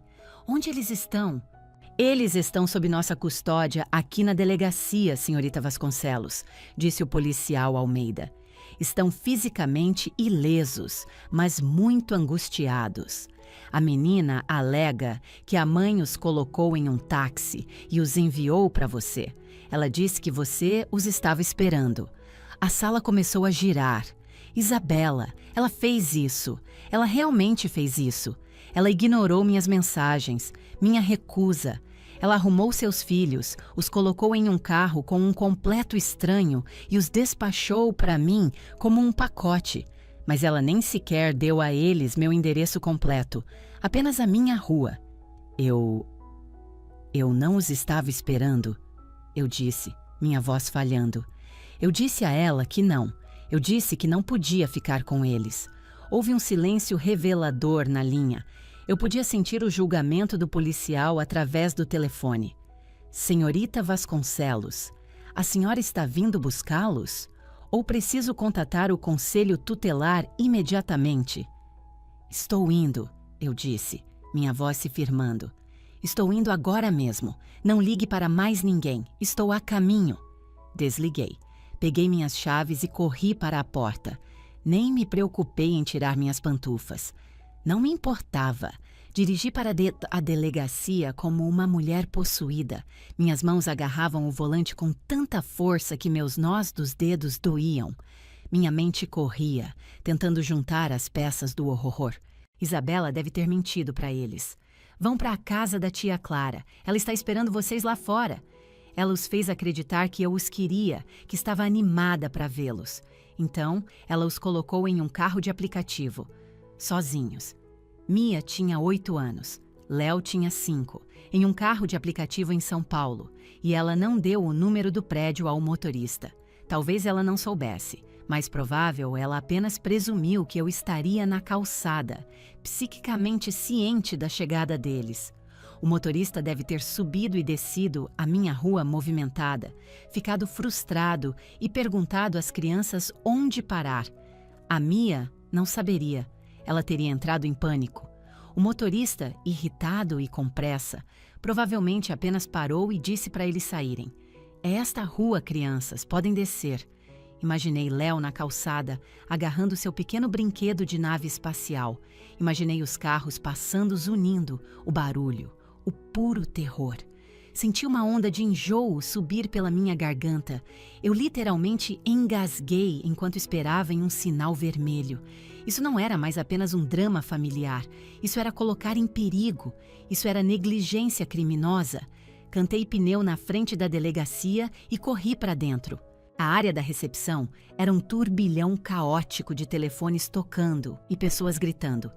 Speaker 1: Onde eles estão? Eles estão sob nossa custódia aqui na delegacia, senhorita Vasconcelos, disse o policial Almeida. Estão fisicamente ilesos, mas muito angustiados. A menina alega que a mãe os colocou em um táxi e os enviou para você. Ela disse que você os estava esperando. A sala começou a girar. Isabela, ela fez isso. Ela realmente fez isso. Ela ignorou minhas mensagens, minha recusa. Ela arrumou seus filhos, os colocou em um carro com um completo estranho e os despachou para mim como um pacote. Mas ela nem sequer deu a eles meu endereço completo, apenas a minha rua. Eu não os estava esperando, eu disse, minha voz falhando. Eu disse a ela que não. Eu disse que não podia ficar com eles. Houve um silêncio revelador na linha. Eu podia sentir o julgamento do policial através do telefone. Senhorita Vasconcelos, a senhora está vindo buscá-los? Ou preciso contatar o conselho tutelar imediatamente? Estou indo, eu disse, minha voz se firmando. Estou indo agora mesmo. Não ligue para mais ninguém. Estou a caminho. Desliguei. Peguei minhas chaves e corri para a porta. Nem me preocupei em tirar minhas pantufas. Não me importava. Dirigi para a delegacia como uma mulher possuída. Minhas mãos agarravam o volante com tanta força que meus nós dos dedos doíam. Minha mente corria, tentando juntar as peças do horror. Isabela deve ter mentido para eles. Vão para a casa da tia Clara. Ela está esperando vocês lá fora. Ela os fez acreditar que eu os queria, que estava animada para vê-los. Então, ela os colocou em um carro de aplicativo, sozinhos. Mia tinha 8 anos, Léo tinha 5, em um carro de aplicativo em São Paulo, e ela não deu o número do prédio ao motorista. Talvez ela não soubesse, mais provável ela apenas presumiu que eu estaria na calçada, psiquicamente ciente da chegada deles. O motorista deve ter subido e descido a minha rua movimentada, ficado frustrado e perguntado às crianças onde parar. A Mia não saberia. Ela teria entrado em pânico. O motorista, irritado e com pressa, provavelmente apenas parou e disse para eles saírem. É esta rua, crianças, podem descer. Imaginei Léo na calçada, agarrando seu pequeno brinquedo de nave espacial. Imaginei os carros passando zunindo, o barulho, o puro terror. Senti uma onda de enjoo subir pela minha garganta. Eu literalmente engasguei enquanto esperava em um sinal vermelho. Isso não era mais apenas um drama familiar. Isso era colocar em perigo. Isso era negligência criminosa. Cantei pneu na frente da delegacia e corri para dentro. A área da recepção era um turbilhão caótico de telefones tocando e pessoas gritando.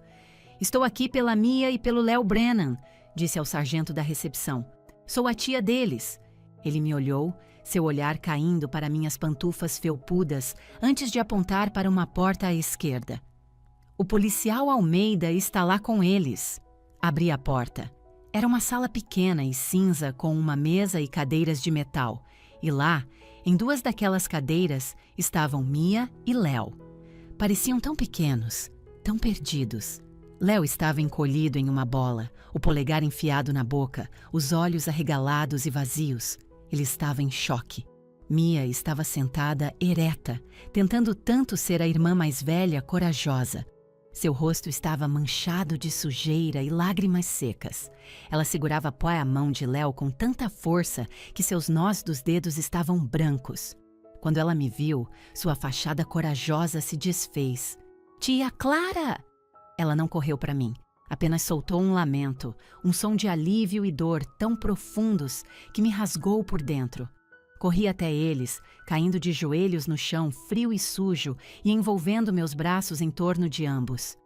Speaker 1: Estou aqui pela Mia e pelo Léo Brennan, disse ao sargento da recepção. Sou a tia deles. Ele me olhou, seu olhar caindo para minhas pantufas felpudas, antes de apontar para uma porta à esquerda. O policial Almeida está lá com eles. Abri a porta. Era uma sala pequena e cinza com uma mesa e cadeiras de metal. E lá, em 2 daquelas cadeiras, estavam Mia e Léo. Pareciam tão pequenos, tão perdidos. Léo estava encolhido em uma bola, o polegar enfiado na boca, os olhos arregalados e vazios. Ele estava em choque. Mia estava sentada ereta, tentando tanto ser a irmã mais velha corajosa. Seu rosto estava manchado de sujeira e lágrimas secas. Ela segurava a mão de Léo com tanta força que seus nós dos dedos estavam brancos. Quando ela me viu, sua fachada corajosa se desfez. Tia Clara! Ela não correu para mim. Apenas soltou um lamento, um som de alívio e dor tão profundos que me rasgou por dentro. Corri até eles, caindo de joelhos no chão, frio e sujo, e envolvendo meus braços em torno de ambos.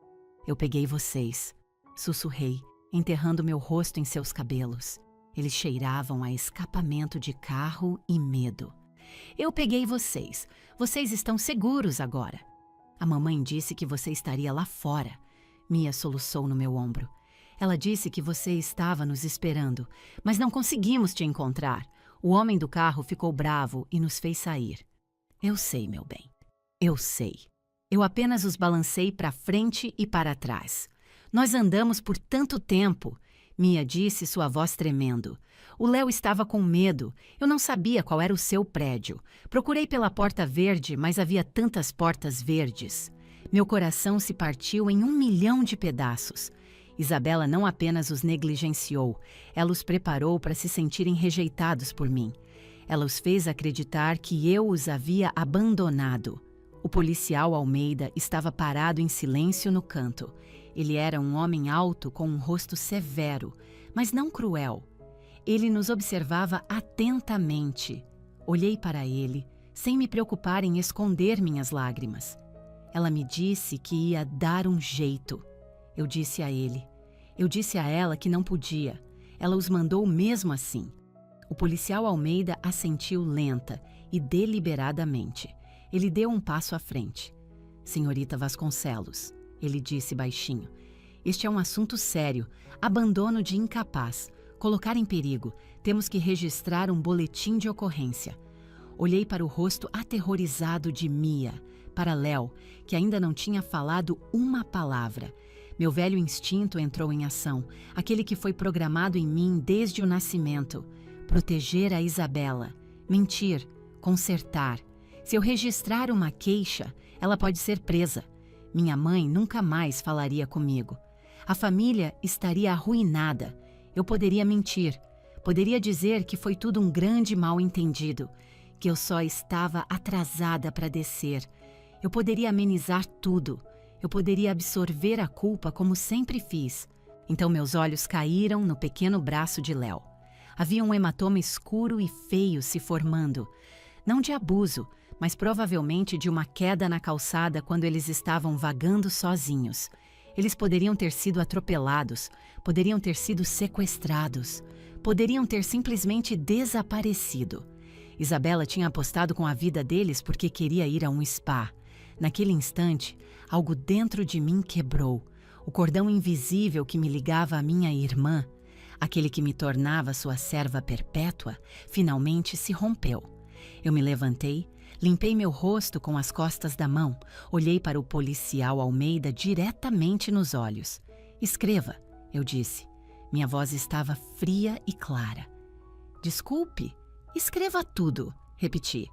Speaker 1: Eu peguei vocês, sussurrei, enterrando meu rosto em seus cabelos. Eles cheiravam a escapamento de carro e medo. Eu peguei vocês. Vocês estão seguros agora. A mamãe disse que você estaria lá fora. Mia soluçou no meu ombro. Ela disse que você estava nos esperando, mas não conseguimos te encontrar. O homem do carro ficou bravo e nos fez sair. Eu sei, meu bem. Eu sei. Eu apenas os balancei para frente e para trás. Nós andamos por tanto tempo, Mia disse, sua voz tremendo. O Léo estava com medo. Eu não sabia qual era o seu prédio. Procurei pela porta verde, mas havia tantas portas verdes. Meu coração se partiu em 1.000.000 de pedaços. Isabela não apenas os negligenciou, ela os preparou para se sentirem rejeitados por mim. Ela os fez acreditar que eu os havia abandonado. O policial Almeida estava parado em silêncio no canto. Ele era um homem alto com um rosto severo, mas não cruel. Ele nos observava atentamente. Olhei para ele, sem me preocupar em esconder minhas lágrimas. Ela me disse que ia dar um jeito. Eu disse a ele. Eu disse a ela que não podia. Ela os mandou mesmo assim. O policial Almeida assentiu lenta e deliberadamente. Ele deu um passo à frente. Senhorita Vasconcelos, ele disse baixinho. Este é um assunto sério. Abandono de incapaz. Colocar em perigo. Temos que registrar um boletim de ocorrência. Olhei para o rosto aterrorizado de Mia, para Léo, que ainda não tinha falado uma palavra. Meu velho instinto entrou em ação, aquele que foi programado em mim desde o nascimento. Proteger a Isabela. Mentir. Consertar. Se eu registrar uma queixa, ela pode ser presa. Minha mãe nunca mais falaria comigo. A família estaria arruinada. Eu poderia mentir. Poderia dizer que foi tudo um grande mal-entendido, que eu só estava atrasada para descer. Eu poderia amenizar tudo. Eu poderia absorver a culpa como sempre fiz. Então meus olhos caíram no pequeno braço de Léo. Havia um hematoma escuro e feio se formando. Não de abuso, mas provavelmente de uma queda na calçada quando eles estavam vagando sozinhos. Eles poderiam ter sido atropelados, poderiam ter sido sequestrados, poderiam ter simplesmente desaparecido. Isabela tinha apostado com a vida deles porque queria ir a um spa. Naquele instante, algo dentro de mim quebrou. O cordão invisível que me ligava à minha irmã, aquele que me tornava sua serva perpétua, finalmente se rompeu. Eu me levantei, limpei meu rosto com as costas da mão, olhei para o policial Almeida diretamente nos olhos. Escreva, eu disse. Minha voz estava fria e clara. Desculpe, escreva tudo, repeti.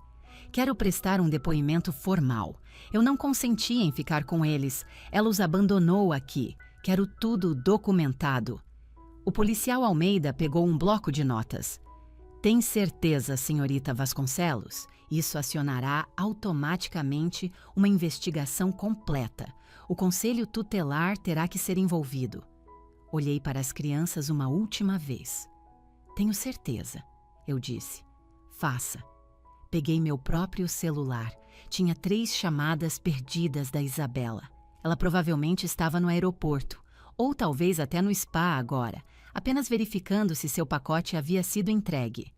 Speaker 1: Quero prestar um depoimento formal. Eu não consenti em ficar com eles. Ela os abandonou aqui. Quero tudo documentado. O policial Almeida pegou um bloco de notas. Tem certeza, senhorita Vasconcelos? Isso acionará automaticamente uma investigação completa. O conselho tutelar terá que ser envolvido. Olhei para as crianças uma última vez. Tenho certeza, eu disse. Faça. Peguei meu próprio celular. Tinha 3 chamadas perdidas da Isabela. Ela provavelmente estava no aeroporto, ou talvez até no spa agora, apenas verificando se seu pacote havia sido entregue.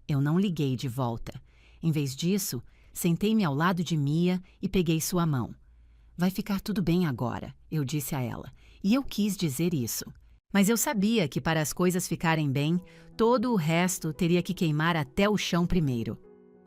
Speaker 1: Eu não liguei de volta. Em vez disso, sentei-me ao lado de Mia e peguei sua mão. Vai ficar tudo bem agora, eu disse a ela, e eu quis dizer isso. Mas eu sabia que para as coisas ficarem bem, todo o resto teria que queimar até o chão primeiro.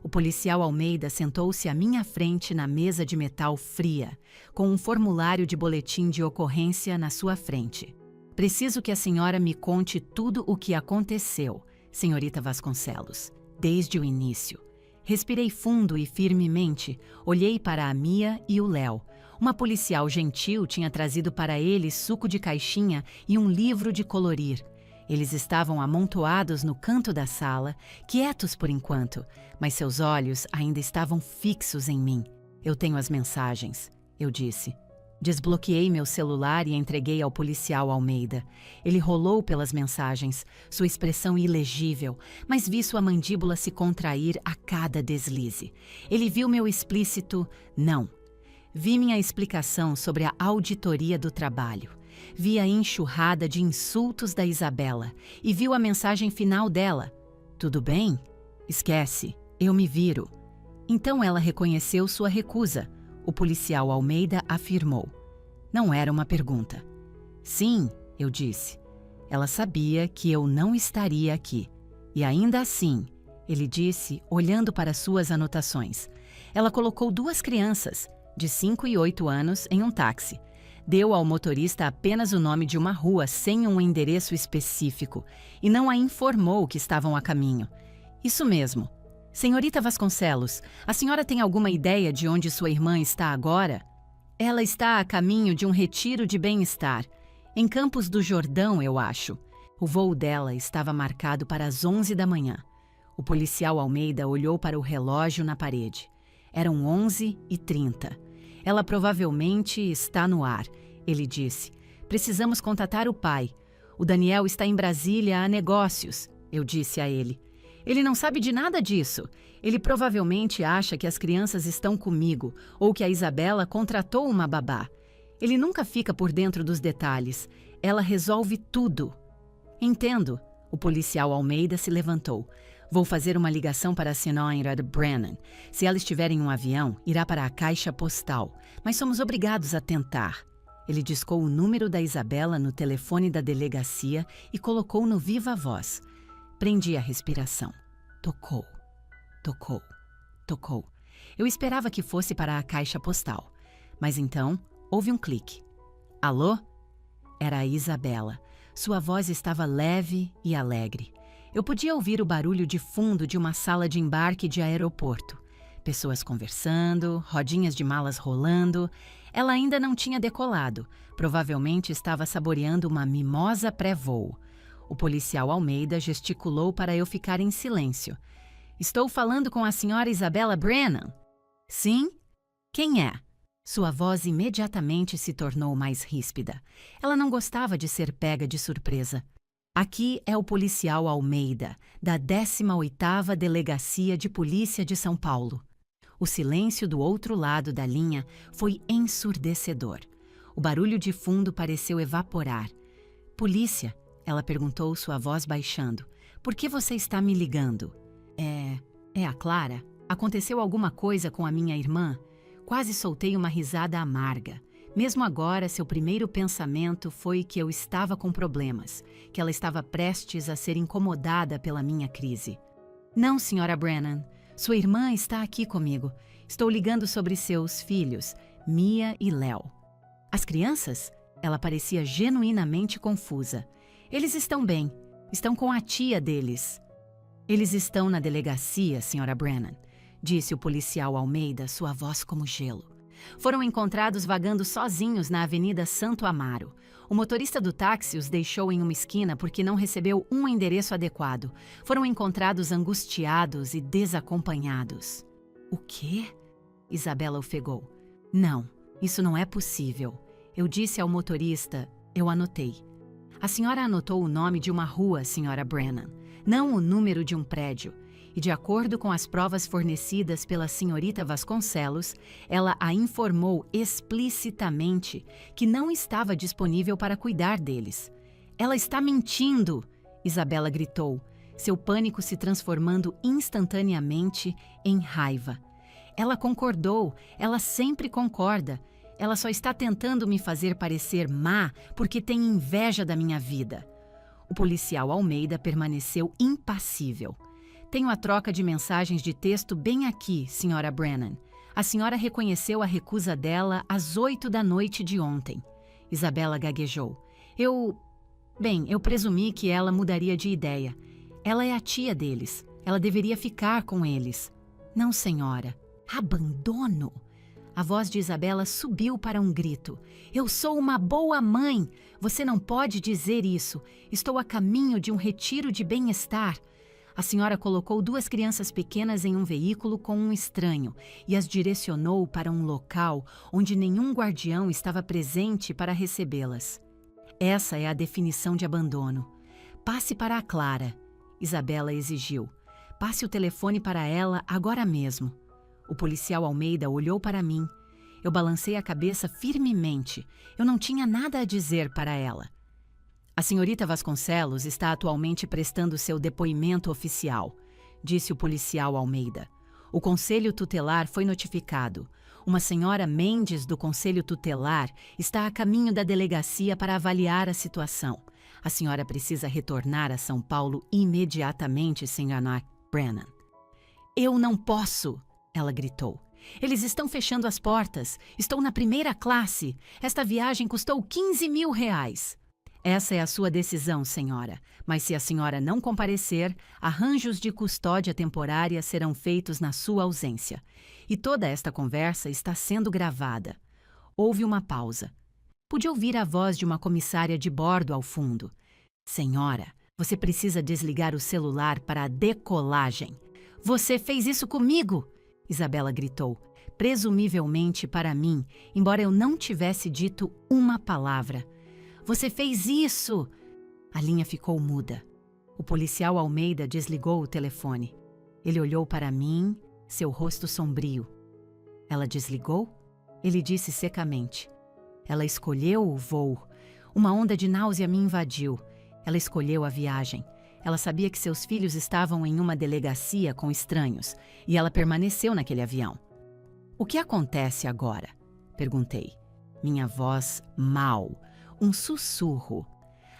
Speaker 1: O policial Almeida sentou-se à minha frente na mesa de metal fria, com um formulário de boletim de ocorrência na sua frente. Preciso que a senhora me conte tudo o que aconteceu, senhorita Vasconcelos, desde o início. Respirei fundo e firmemente, olhei para a Mia e o Léo. Uma policial gentil tinha trazido para eles suco de caixinha e um livro de colorir. Eles estavam amontoados no canto da sala, quietos por enquanto, mas seus olhos ainda estavam fixos em mim. Eu tenho as mensagens, eu disse. Desbloqueei meu celular e entreguei ao policial Almeida. Ele rolou pelas mensagens, sua expressão ilegível, mas vi sua mandíbula se contrair a cada deslize. Ele viu meu explícito não. Vi minha explicação sobre a auditoria do trabalho. Vi a enxurrada de insultos da Isabela e viu a mensagem final dela. Tudo bem? Esquece, eu me viro. Então ela reconheceu sua recusa. O policial Almeida afirmou. Não era uma pergunta. Sim, eu disse. Ela sabia que eu não estaria aqui. E ainda assim, ele disse, olhando para suas anotações. Ela colocou 2 crianças, de 5 e 8 anos, em um táxi. Deu ao motorista apenas o nome de uma rua sem um endereço específico e não a informou que estavam a caminho. Isso mesmo. Senhorita Vasconcelos, a senhora tem alguma ideia de onde sua irmã está agora? Ela está a caminho de um retiro de bem-estar, em Campos do Jordão, eu acho. O voo dela estava marcado para as 11 da manhã. O policial Almeida olhou para o relógio na parede. Eram 11h30. Ela provavelmente está no ar, ele disse. Precisamos contatar o pai. O Daniel está em Brasília a negócios, eu disse a ele. Ele não sabe de nada disso. Ele provavelmente acha que as crianças estão comigo ou que a Isabela contratou uma babá. Ele nunca fica por dentro dos detalhes. Ela resolve tudo. Entendo. O policial Almeida se levantou. Vou fazer uma ligação para a senhora Brennan. Se ela estiver em um avião, irá para a caixa postal. Mas somos obrigados a tentar. Ele discou o número da Isabela no telefone da delegacia e colocou no viva voz. Prendi a respiração. Tocou. Tocou. Tocou. Eu esperava que fosse para a caixa postal. Mas então, houve um clique. Alô? Era a Isabela. Sua voz estava leve e alegre. Eu podia ouvir o barulho de fundo de uma sala de embarque de aeroporto. Pessoas conversando, rodinhas de malas rolando. Ela ainda não tinha decolado. Provavelmente estava saboreando uma mimosa pré-voo. O policial Almeida gesticulou para eu ficar em silêncio. Estou falando com a senhora Isabela Brennan? Sim? Quem é? Sua voz imediatamente se tornou mais ríspida. Ela não gostava de ser pega de surpresa. Aqui é o policial Almeida, da 18ª Delegacia de Polícia de São Paulo. O silêncio do outro lado da linha foi ensurdecedor. O barulho de fundo pareceu evaporar. Polícia? Ela perguntou, sua voz baixando. Por que você está me ligando? É a Clara? Aconteceu alguma coisa com a minha irmã? Quase soltei uma risada amarga. Mesmo agora, seu primeiro pensamento foi que eu estava com problemas, que ela estava prestes a ser incomodada pela minha crise. Não, senhora Brennan. Sua irmã está aqui comigo. Estou ligando sobre seus filhos, Mia e Léo. As crianças? Ela parecia genuinamente confusa. Eles estão bem. Estão com a tia deles. Eles estão na delegacia, senhora Brennan, disse o policial Almeida, sua voz como gelo. Foram encontrados vagando sozinhos na Avenida Santo Amaro. O motorista do táxi os deixou em uma esquina porque não recebeu um endereço adequado. Foram encontrados angustiados e desacompanhados. O quê? Isabela ofegou. Não, isso não é possível. Eu disse ao motorista, eu anotei. A senhora anotou o nome de uma rua, senhora Brennan, não o número de um prédio. E de acordo com as provas fornecidas pela senhorita Vasconcelos, ela a informou explicitamente que não estava disponível para cuidar deles. Ela está mentindo! Isabela gritou, seu pânico se transformando instantaneamente em raiva. Ela concordou, ela sempre concorda. Ela só está tentando me fazer parecer má porque tem inveja da minha vida. O policial Almeida permaneceu impassível. Tenho a troca de mensagens de texto bem aqui, senhora Brennan. A senhora reconheceu a recusa dela às 8 da noite de ontem. Isabela gaguejou. Eu presumi que ela mudaria de ideia. Ela é a tia deles. Ela deveria ficar com eles. Não, senhora. Abandono? A voz de Isabela subiu para um grito. Eu sou uma boa mãe. Você não pode dizer isso. Estou a caminho de um retiro de bem-estar. A senhora colocou 2 crianças pequenas em um veículo com um estranho e as direcionou para um local onde nenhum guardião estava presente para recebê-las. Essa é a definição de abandono. Passe para a Clara, Isabela exigiu. Passe o telefone para ela agora mesmo. O policial Almeida olhou para mim. Eu balancei a cabeça firmemente. Eu não tinha nada a dizer para ela. A senhorita Vasconcelos está atualmente prestando seu depoimento oficial, disse o policial Almeida. O Conselho Tutelar foi notificado. Uma senhora Mendes do Conselho Tutelar está a caminho da delegacia para avaliar a situação. A senhora precisa retornar a São Paulo imediatamente, senhora Brennan. Eu não posso, ela gritou. Eles estão fechando as portas. Estou na primeira classe. Esta viagem custou 15 mil reais. Essa é a sua decisão, senhora. Mas se a senhora não comparecer, arranjos de custódia temporária serão feitos na sua ausência. E toda esta conversa está sendo gravada. Houve uma pausa. Pude ouvir a voz de uma comissária de bordo ao fundo. Senhora, você precisa desligar o celular para a decolagem. Você fez isso comigo! Isabela gritou, presumivelmente para mim, embora eu não tivesse dito uma palavra. Você fez isso! A linha ficou muda. O policial Almeida desligou o telefone. Ele olhou para mim, seu rosto sombrio. Ela desligou? Ele disse secamente. Ela escolheu o voo. Uma onda de náusea me invadiu. Ela escolheu a viagem. Ela sabia que seus filhos estavam em uma delegacia com estranhos, e ela permaneceu naquele avião. O que acontece agora? Perguntei. Minha voz mal, um sussurro.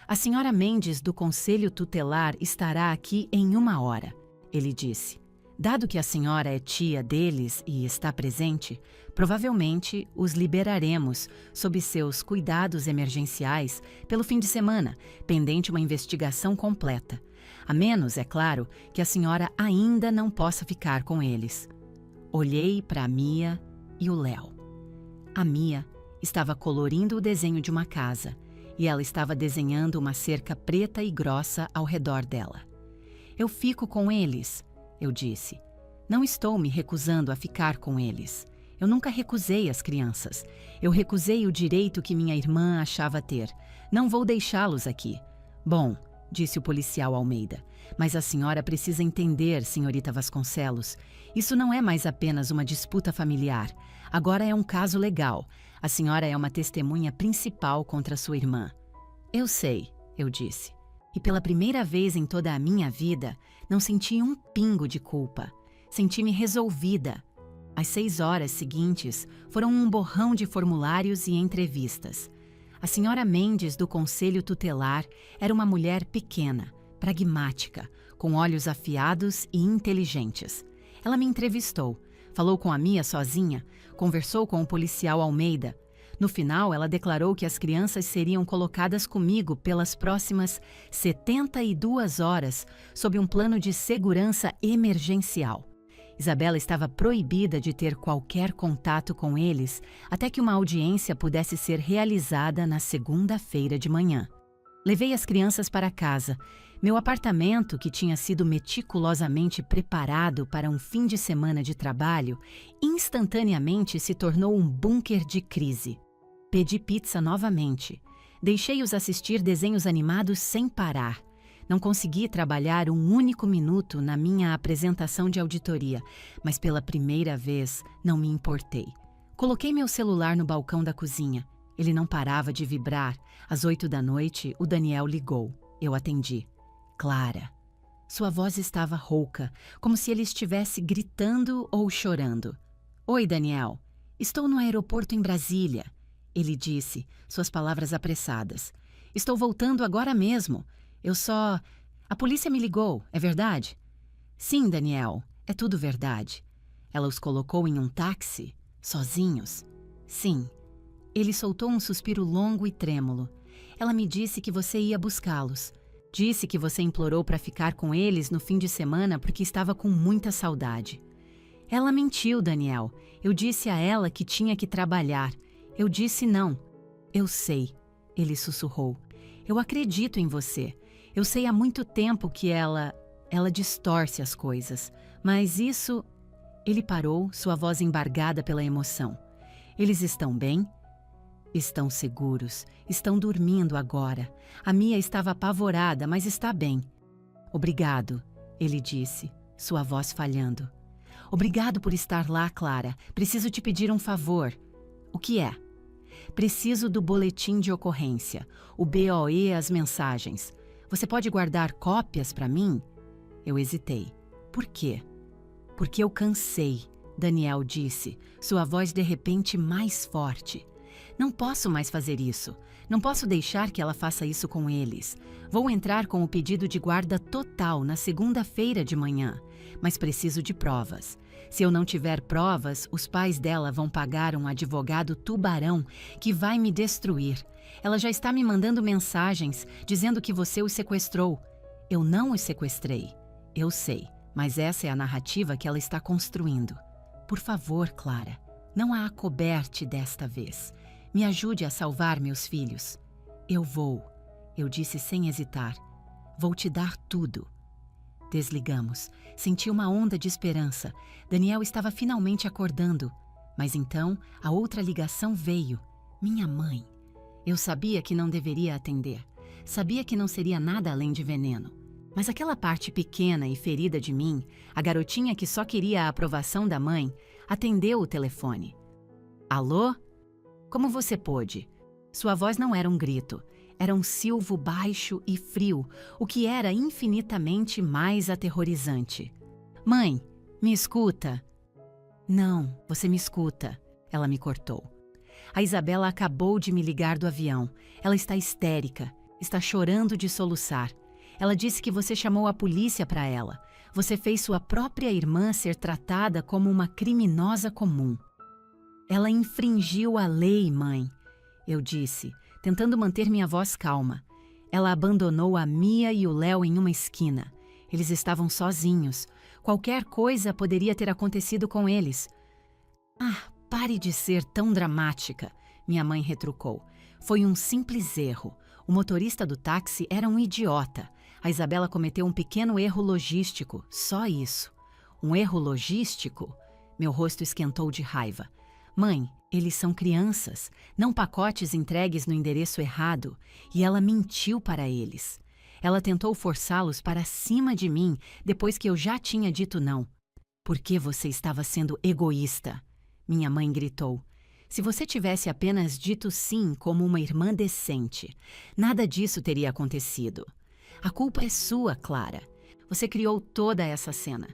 Speaker 1: A senhora Mendes do Conselho Tutelar estará aqui em 1 hora, ele disse. Dado que a senhora é tia deles e está presente, provavelmente os liberaremos sob seus cuidados emergenciais pelo fim de semana, pendente uma investigação completa. A menos, é claro, que a senhora ainda não possa ficar com eles. Olhei para a Mia e o Léo. A Mia estava colorindo o desenho de uma casa e ela estava desenhando uma cerca preta e grossa ao redor dela. Eu fico com eles, eu disse. Não estou me recusando a ficar com eles. Eu nunca recusei as crianças. Eu recusei o direito que minha irmã achava ter. Não vou deixá-los aqui. Bom, disse o policial Almeida, mas a senhora precisa entender, senhorita Vasconcelos. Isso não é mais apenas uma disputa familiar. Agora é um caso legal. A senhora é uma testemunha principal contra sua irmã. Eu sei, eu disse. E pela primeira vez em toda a minha vida, não senti um pingo de culpa. Senti-me resolvida. As 6 horas seguintes foram um borrão de formulários e entrevistas. A senhora Mendes do Conselho Tutelar era uma mulher pequena, pragmática, com olhos afiados e inteligentes. Ela me entrevistou, falou com a Mia sozinha, conversou com o policial Almeida. No final, ela declarou que as crianças seriam colocadas comigo pelas próximas 72 horas sob um plano de segurança emergencial. Isabela estava proibida de ter qualquer contato com eles até que uma audiência pudesse ser realizada na segunda-feira de manhã. Levei as crianças para casa. Meu apartamento, que tinha sido meticulosamente preparado para um fim de semana de trabalho, instantaneamente se tornou um bunker de crise. Pedi pizza novamente. Deixei-os assistir desenhos animados sem parar. Não consegui trabalhar um único minuto na minha apresentação de auditoria, mas pela primeira vez não me importei. Coloquei meu celular no balcão da cozinha. Ele não parava de vibrar. Às 8 da noite, o Daniel ligou. Eu atendi. Clara. Sua voz estava rouca, como se ele estivesse gritando ou chorando. Oi, Daniel. Estou no aeroporto em Brasília. Ele disse, suas palavras apressadas. Estou voltando agora mesmo. A polícia me ligou, é verdade? Sim, Daniel, é tudo verdade. Ela os colocou em um táxi, sozinhos? Sim. Ele soltou um suspiro longo e trêmulo. Ela me disse que você ia buscá-los. Disse que você implorou para ficar com eles no fim de semana porque estava com muita saudade. Ela mentiu, Daniel. Eu disse a ela que tinha que trabalhar. Eu disse não. Eu sei, ele sussurrou. Eu acredito em você. Eu sei há muito tempo que ela ela distorce as coisas, mas isso... Ele parou, sua voz embargada pela emoção. Eles estão bem? Estão seguros, estão dormindo agora. A Mia estava apavorada, mas está bem. Obrigado, ele disse, sua voz falhando. Obrigado por estar lá, Clara. Preciso te pedir um favor. O que é? Preciso do boletim de ocorrência, o BOE, as mensagens. Você pode guardar cópias para mim? Eu hesitei. Por quê? Porque eu cansei, Daniel disse, sua voz de repente mais forte. Não posso mais fazer isso. Não posso deixar que ela faça isso com eles. Vou entrar com o pedido de guarda total na segunda-feira de manhã, mas preciso de provas. Se eu não tiver provas, os pais dela vão pagar um advogado tubarão que vai me destruir. Ela já está me mandando mensagens dizendo que você os sequestrou. Eu não os sequestrei. Eu sei, mas essa é a narrativa que ela está construindo. Por favor, Clara, não a acoberte desta vez. Me ajude a salvar meus filhos. Eu vou, eu disse sem hesitar. Vou te dar tudo. Desligamos. Senti uma onda de esperança. Daniel estava finalmente acordando. Mas então, a outra ligação veio. Minha mãe. Eu sabia que não deveria atender. Sabia que não seria nada além de veneno. Mas aquela parte pequena e ferida de mim, a garotinha que só queria a aprovação da mãe, atendeu o telefone. Alô? Como você pôde? Sua voz não era um grito. Era um silvo baixo e frio, o que era infinitamente mais aterrorizante. Mãe, me escuta? Não, você me escuta. Ela me cortou. A Isabela acabou de me ligar do avião. Ela está histérica, está chorando de soluçar. Ela disse que você chamou a polícia para ela. Você fez sua própria irmã ser tratada como uma criminosa comum. Ela infringiu a lei, mãe, eu disse, tentando manter minha voz calma. Ela abandonou a Mia e o Léo em uma esquina. Eles estavam sozinhos. Qualquer coisa poderia ter acontecido com eles. Ah, pare de ser tão dramática, minha mãe retrucou. Foi um simples erro. O motorista do táxi era um idiota. A Isabela cometeu um pequeno erro logístico, só isso. Um erro logístico? Meu rosto esquentou de raiva. Mãe, eles são crianças, não pacotes entregues no endereço errado, e ela mentiu para eles. Ela tentou forçá-los para cima de mim depois que eu já tinha dito não. Por que você estava sendo egoísta? Minha mãe gritou. Se você tivesse apenas dito sim como uma irmã decente, nada disso teria acontecido. A culpa é sua, Clara. Você criou toda essa cena.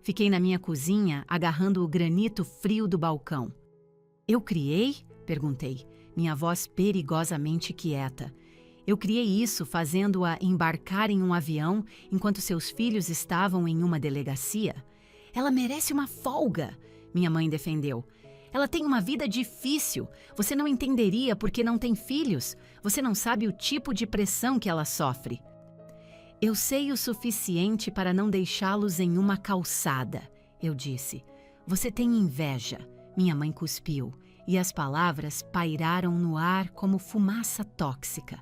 Speaker 1: Fiquei na minha cozinha agarrando o granito frio do balcão. Eu criei? Perguntei, minha voz perigosamente quieta. Eu criei isso fazendo-a embarcar em um avião enquanto seus filhos estavam em uma delegacia? Ela merece uma folga, minha mãe defendeu. Ela tem uma vida difícil. Você não entenderia porque não tem filhos. Você não sabe o tipo de pressão que ela sofre. Eu sei o suficiente para não deixá-los em uma calçada, eu disse. Você tem inveja, minha mãe cuspiu, e as palavras pairaram no ar como fumaça tóxica.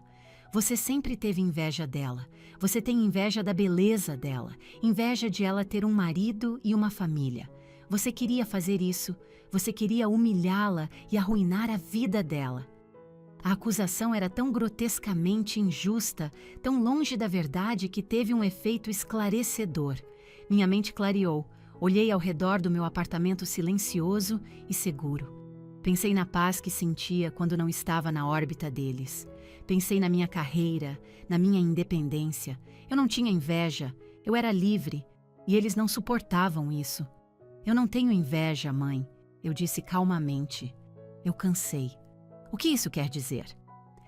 Speaker 1: Você sempre teve inveja dela. Você tem inveja da beleza dela, inveja de ela ter um marido e uma família. Você queria fazer isso, você queria humilhá-la e arruinar a vida dela. A acusação era tão grotescamente injusta, tão longe da verdade que teve um efeito esclarecedor. Minha mente clareou. Olhei ao redor do meu apartamento silencioso e seguro. Pensei na paz que sentia quando não estava na órbita deles. Pensei na minha carreira, na minha independência. Eu não tinha inveja, eu era livre, e eles não suportavam isso. Eu não tenho inveja, mãe, eu disse calmamente. Eu cansei. O que isso quer dizer?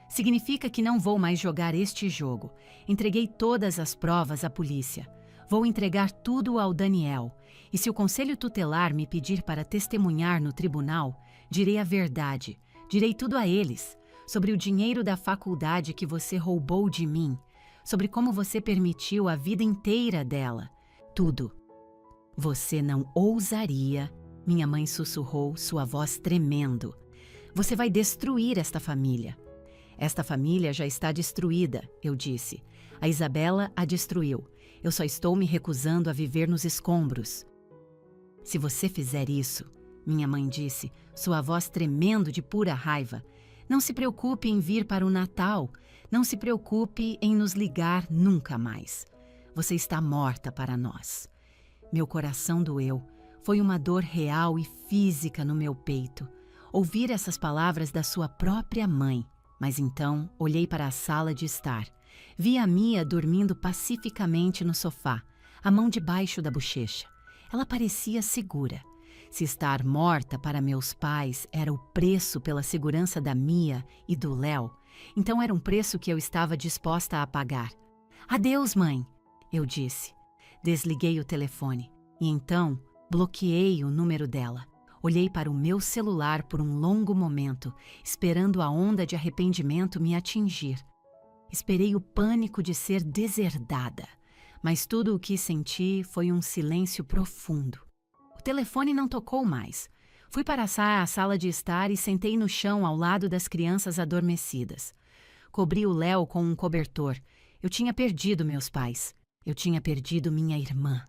Speaker 1: Significa que não vou mais jogar este jogo. Entreguei todas as provas à polícia. Vou entregar tudo ao Daniel. E se o conselho tutelar me pedir para testemunhar no tribunal, direi a verdade. Direi tudo a eles. Sobre o dinheiro da faculdade que você roubou de mim. Sobre como você permitiu a vida inteira dela. Tudo. Você não ousaria, minha mãe sussurrou, sua voz tremendo. Você vai destruir esta família. Esta família já está destruída, eu disse. A Isabela a destruiu. Eu só estou me recusando a viver nos escombros. Se você fizer isso, minha mãe disse, sua voz tremendo de pura raiva, não se preocupe em vir para o Natal, não se preocupe em nos ligar nunca mais. Você está morta para nós. Meu coração doeu. Foi uma dor real e física no meu peito. Ouvir essas palavras da sua própria mãe. Mas então olhei para a sala de estar. Vi a Mia dormindo pacificamente no sofá, a mão debaixo da bochecha. Ela parecia segura. Se estar morta para meus pais era o preço pela segurança da Mia e do Léo, então era um preço que eu estava disposta a pagar. Adeus, mãe, eu disse. Desliguei o telefone e então bloqueei o número dela. Olhei para o meu celular por um longo momento, esperando a onda de arrependimento me atingir. Esperei o pânico de ser deserdada, mas tudo o que senti foi um silêncio profundo. O telefone não tocou mais. Fui para a sala de estar e sentei no chão ao lado das crianças adormecidas. Cobri o Léo com um cobertor. Eu tinha perdido meus pais. Eu tinha perdido minha irmã.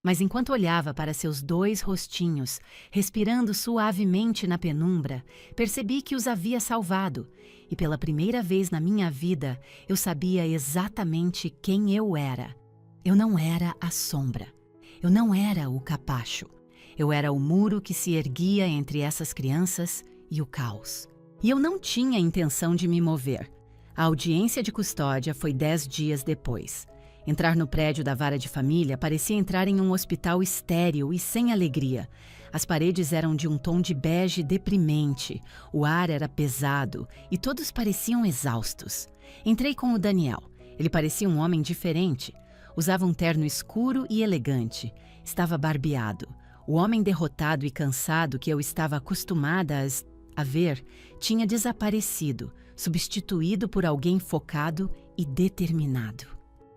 Speaker 1: Mas enquanto olhava para seus 2 rostinhos, respirando suavemente na penumbra, percebi que os havia salvado. E pela primeira vez na minha vida, eu sabia exatamente quem eu era. Eu não era a sombra. Eu não era o capacho. Eu era o muro que se erguia entre essas crianças e o caos. E eu não tinha intenção de me mover. A audiência de custódia foi 10 dias depois. Entrar no prédio da vara de família parecia entrar em um hospital estéril e sem alegria. As paredes eram de um tom de bege deprimente, o ar era pesado e todos pareciam exaustos. Entrei com o Daniel. Ele parecia um homem diferente. Usava um terno escuro e elegante. Estava barbeado. O homem derrotado e cansado que eu estava acostumada a ver tinha desaparecido, substituído por alguém focado e determinado.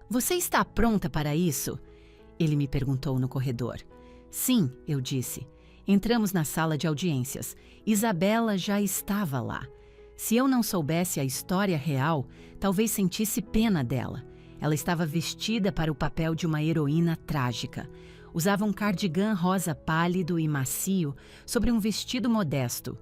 Speaker 1: Você está pronta para isso? Ele me perguntou no corredor. Sim, eu disse. Entramos na sala de audiências. Isabela já estava lá. Se eu não soubesse a história real, talvez sentisse pena dela. Ela estava vestida para o papel de uma heroína trágica. Usava um cardigan rosa pálido e macio sobre um vestido modesto.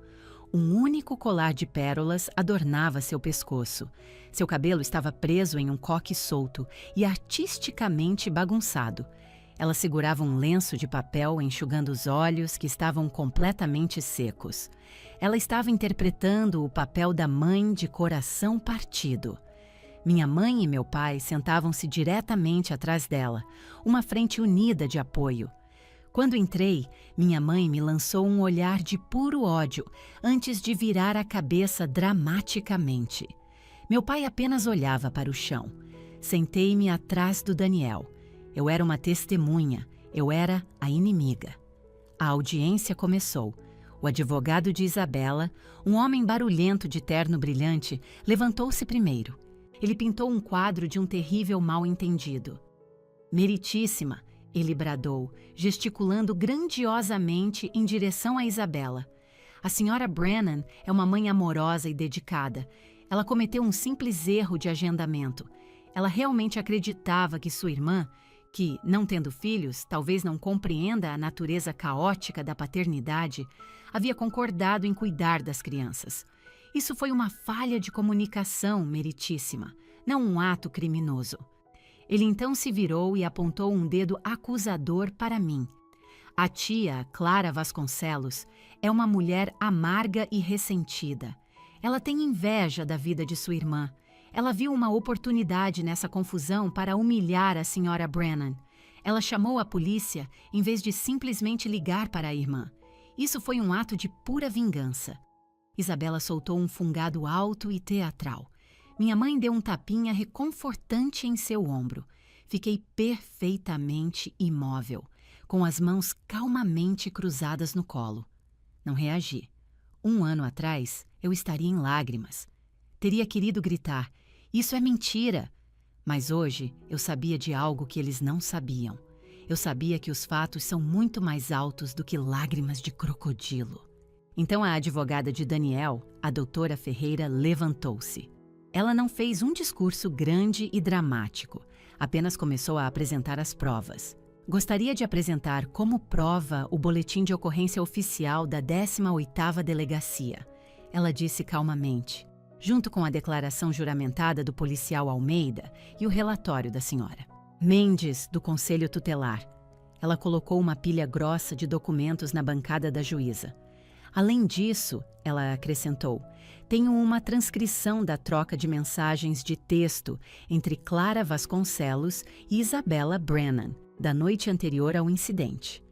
Speaker 1: Um único colar de pérolas adornava seu pescoço. Seu cabelo estava preso em um coque solto e artisticamente bagunçado. Ela segurava um lenço de papel enxugando os olhos que estavam completamente secos. Ela estava interpretando o papel da mãe de coração partido. Minha mãe e meu pai sentavam-se diretamente atrás dela, uma frente unida de apoio. Quando entrei, minha mãe me lançou um olhar de puro ódio, antes de virar a cabeça dramaticamente. Meu pai apenas olhava para o chão. Sentei-me atrás do Daniel. Eu era uma testemunha, eu era a inimiga. A audiência começou. O advogado de Isabela, um homem barulhento de terno brilhante, levantou-se primeiro. Ele pintou um quadro de um terrível mal-entendido. Meritíssima, ele bradou, gesticulando grandiosamente em direção a Isabela. A senhora Brennan é uma mãe amorosa e dedicada. Ela cometeu um simples erro de agendamento. Ela realmente acreditava que sua irmã, que, não tendo filhos, talvez não compreenda a natureza caótica da paternidade, havia concordado em cuidar das crianças. Isso foi uma falha de comunicação, meritíssima, não um ato criminoso. Ele então se virou e apontou um dedo acusador para mim. A tia, Clara Vasconcelos, é uma mulher amarga e ressentida. Ela tem inveja da vida de sua irmã. Ela viu uma oportunidade nessa confusão para humilhar a senhora Brennan. Ela chamou a polícia em vez de simplesmente ligar para a irmã. Isso foi um ato de pura vingança. Isabela soltou um fungado alto e teatral. Minha mãe deu um tapinha reconfortante em seu ombro. Fiquei perfeitamente imóvel, com as mãos calmamente cruzadas no colo. Não reagi. 1 ano atrás, eu estaria em lágrimas. Teria querido gritar, isso é mentira! Mas hoje eu sabia de algo que eles não sabiam. Eu sabia que os fatos são muito mais altos do que lágrimas de crocodilo. Então a advogada de Daniel, a doutora Ferreira, levantou-se. Ela não fez um discurso grande e dramático. Apenas começou a apresentar as provas. Gostaria de apresentar como prova o boletim de ocorrência oficial da 18ª Delegacia, ela disse calmamente, junto com a declaração juramentada do policial Almeida e o relatório da senhora Mendes, do Conselho Tutelar. Ela colocou uma pilha grossa de documentos na bancada da juíza. Além disso, ela acrescentou, tenho uma transcrição da troca de mensagens de texto entre Clara Vasconcelos e Isabella Brennan, da noite anterior ao incidente.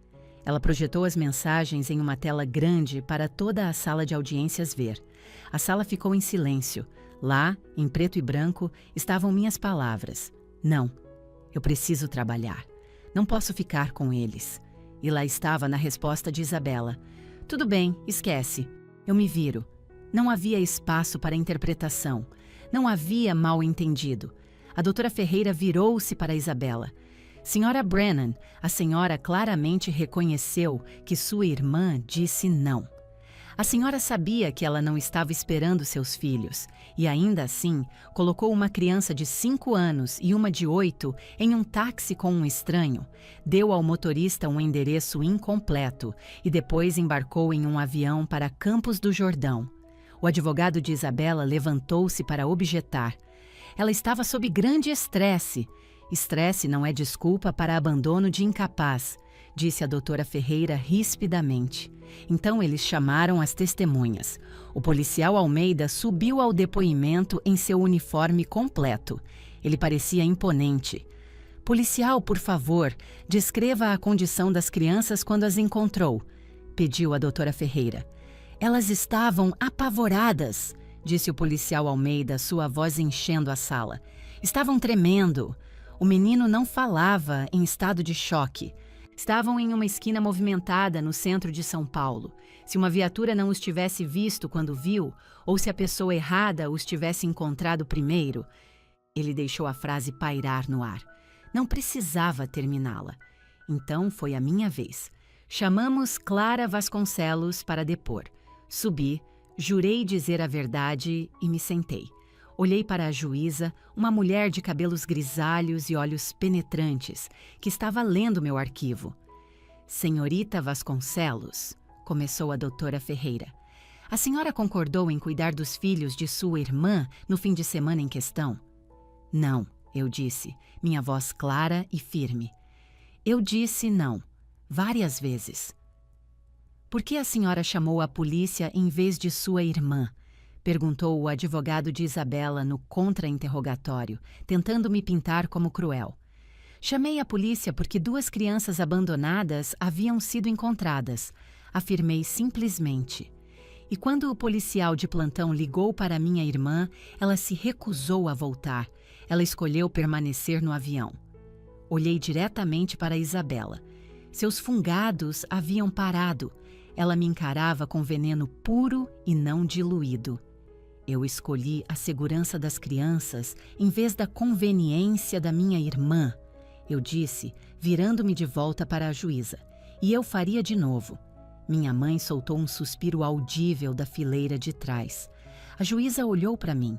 Speaker 1: Ela projetou as mensagens em uma tela grande para toda a sala de audiências ver. A sala ficou em silêncio. Lá, em preto e branco, estavam minhas palavras. Não, eu preciso trabalhar. Não posso ficar com eles. E lá estava na resposta de Isabella. Tudo bem, esquece. Eu me viro. Não havia espaço para interpretação. Não havia mal-entendido. A doutora Ferreira virou-se para Isabella. Senhora Brennan, a senhora claramente reconheceu que sua irmã disse não. A senhora sabia que ela não estava esperando seus filhos e, ainda assim, colocou uma criança de 5 anos e uma de 8 em um táxi com um estranho, deu ao motorista um endereço incompleto e depois embarcou em um avião para Campos do Jordão. O advogado de Isabella levantou-se para objetar. Ela estava sob grande estresse. Estresse não é desculpa para abandono de incapaz, disse a doutora Ferreira rispidamente. Então eles chamaram as testemunhas. O policial Almeida subiu ao depoimento em seu uniforme completo. Ele parecia imponente. Policial, por favor, descreva a condição das crianças quando as encontrou, pediu a doutora Ferreira. Elas estavam apavoradas, disse o policial Almeida, sua voz enchendo a sala. Estavam tremendo. O menino não falava, em estado de choque. Estavam em uma esquina movimentada no centro de São Paulo. Se uma viatura não os tivesse visto quando viu, ou se a pessoa errada os tivesse encontrado primeiro... Ele deixou a frase pairar no ar. Não precisava terminá-la. Então foi a minha vez. Chamamos Clara Vasconcelos para depor. Subi, jurei dizer a verdade e me sentei. Olhei para a juíza, uma mulher de cabelos grisalhos e olhos penetrantes, que estava lendo meu arquivo. Senhorita Vasconcelos, começou a doutora Ferreira. A senhora concordou em cuidar dos filhos de sua irmã no fim de semana em questão? Não, eu disse, minha voz clara e firme. Eu disse não, várias vezes. Por que a senhora chamou a polícia em vez de sua irmã? Perguntou o advogado de Isabella no contra-interrogatório, tentando me pintar como cruel. Chamei a polícia porque 2 crianças abandonadas haviam sido encontradas, afirmei simplesmente. E quando o policial de plantão ligou para minha irmã, ela se recusou a voltar. Ela escolheu permanecer no avião. Olhei diretamente para Isabella. Seus fungados haviam parado. Ela me encarava com veneno puro e não diluído. Eu escolhi a segurança das crianças em vez da conveniência da minha irmã, eu disse, virando-me de volta para a juíza. E eu faria de novo. Minha mãe soltou um suspiro audível da fileira de trás. A juíza olhou para mim.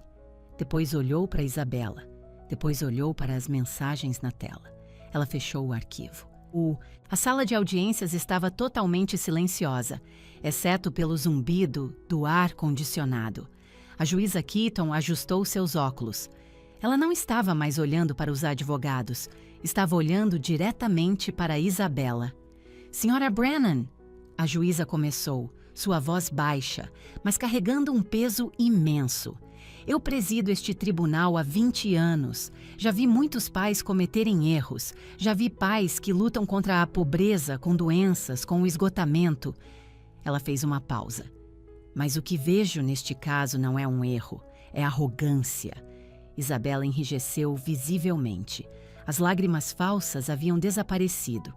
Speaker 1: Depois olhou para Isabella. Depois olhou para as mensagens na tela. Ela fechou o arquivo. A sala de audiências estava totalmente silenciosa, exceto pelo zumbido do ar condicionado. A juíza Keaton ajustou seus óculos. Ela não estava mais olhando para os advogados, estava olhando diretamente para Isabella. Senhora Brennan, a juíza começou, sua voz baixa, mas carregando um peso imenso. Eu presido este tribunal há 20 anos. Já vi muitos pais cometerem erros. Já vi pais que lutam contra a pobreza, com doenças, com o esgotamento. Ela fez uma pausa. Mas o que vejo neste caso não é um erro, é arrogância. Isabella enrijeceu visivelmente. As lágrimas falsas haviam desaparecido.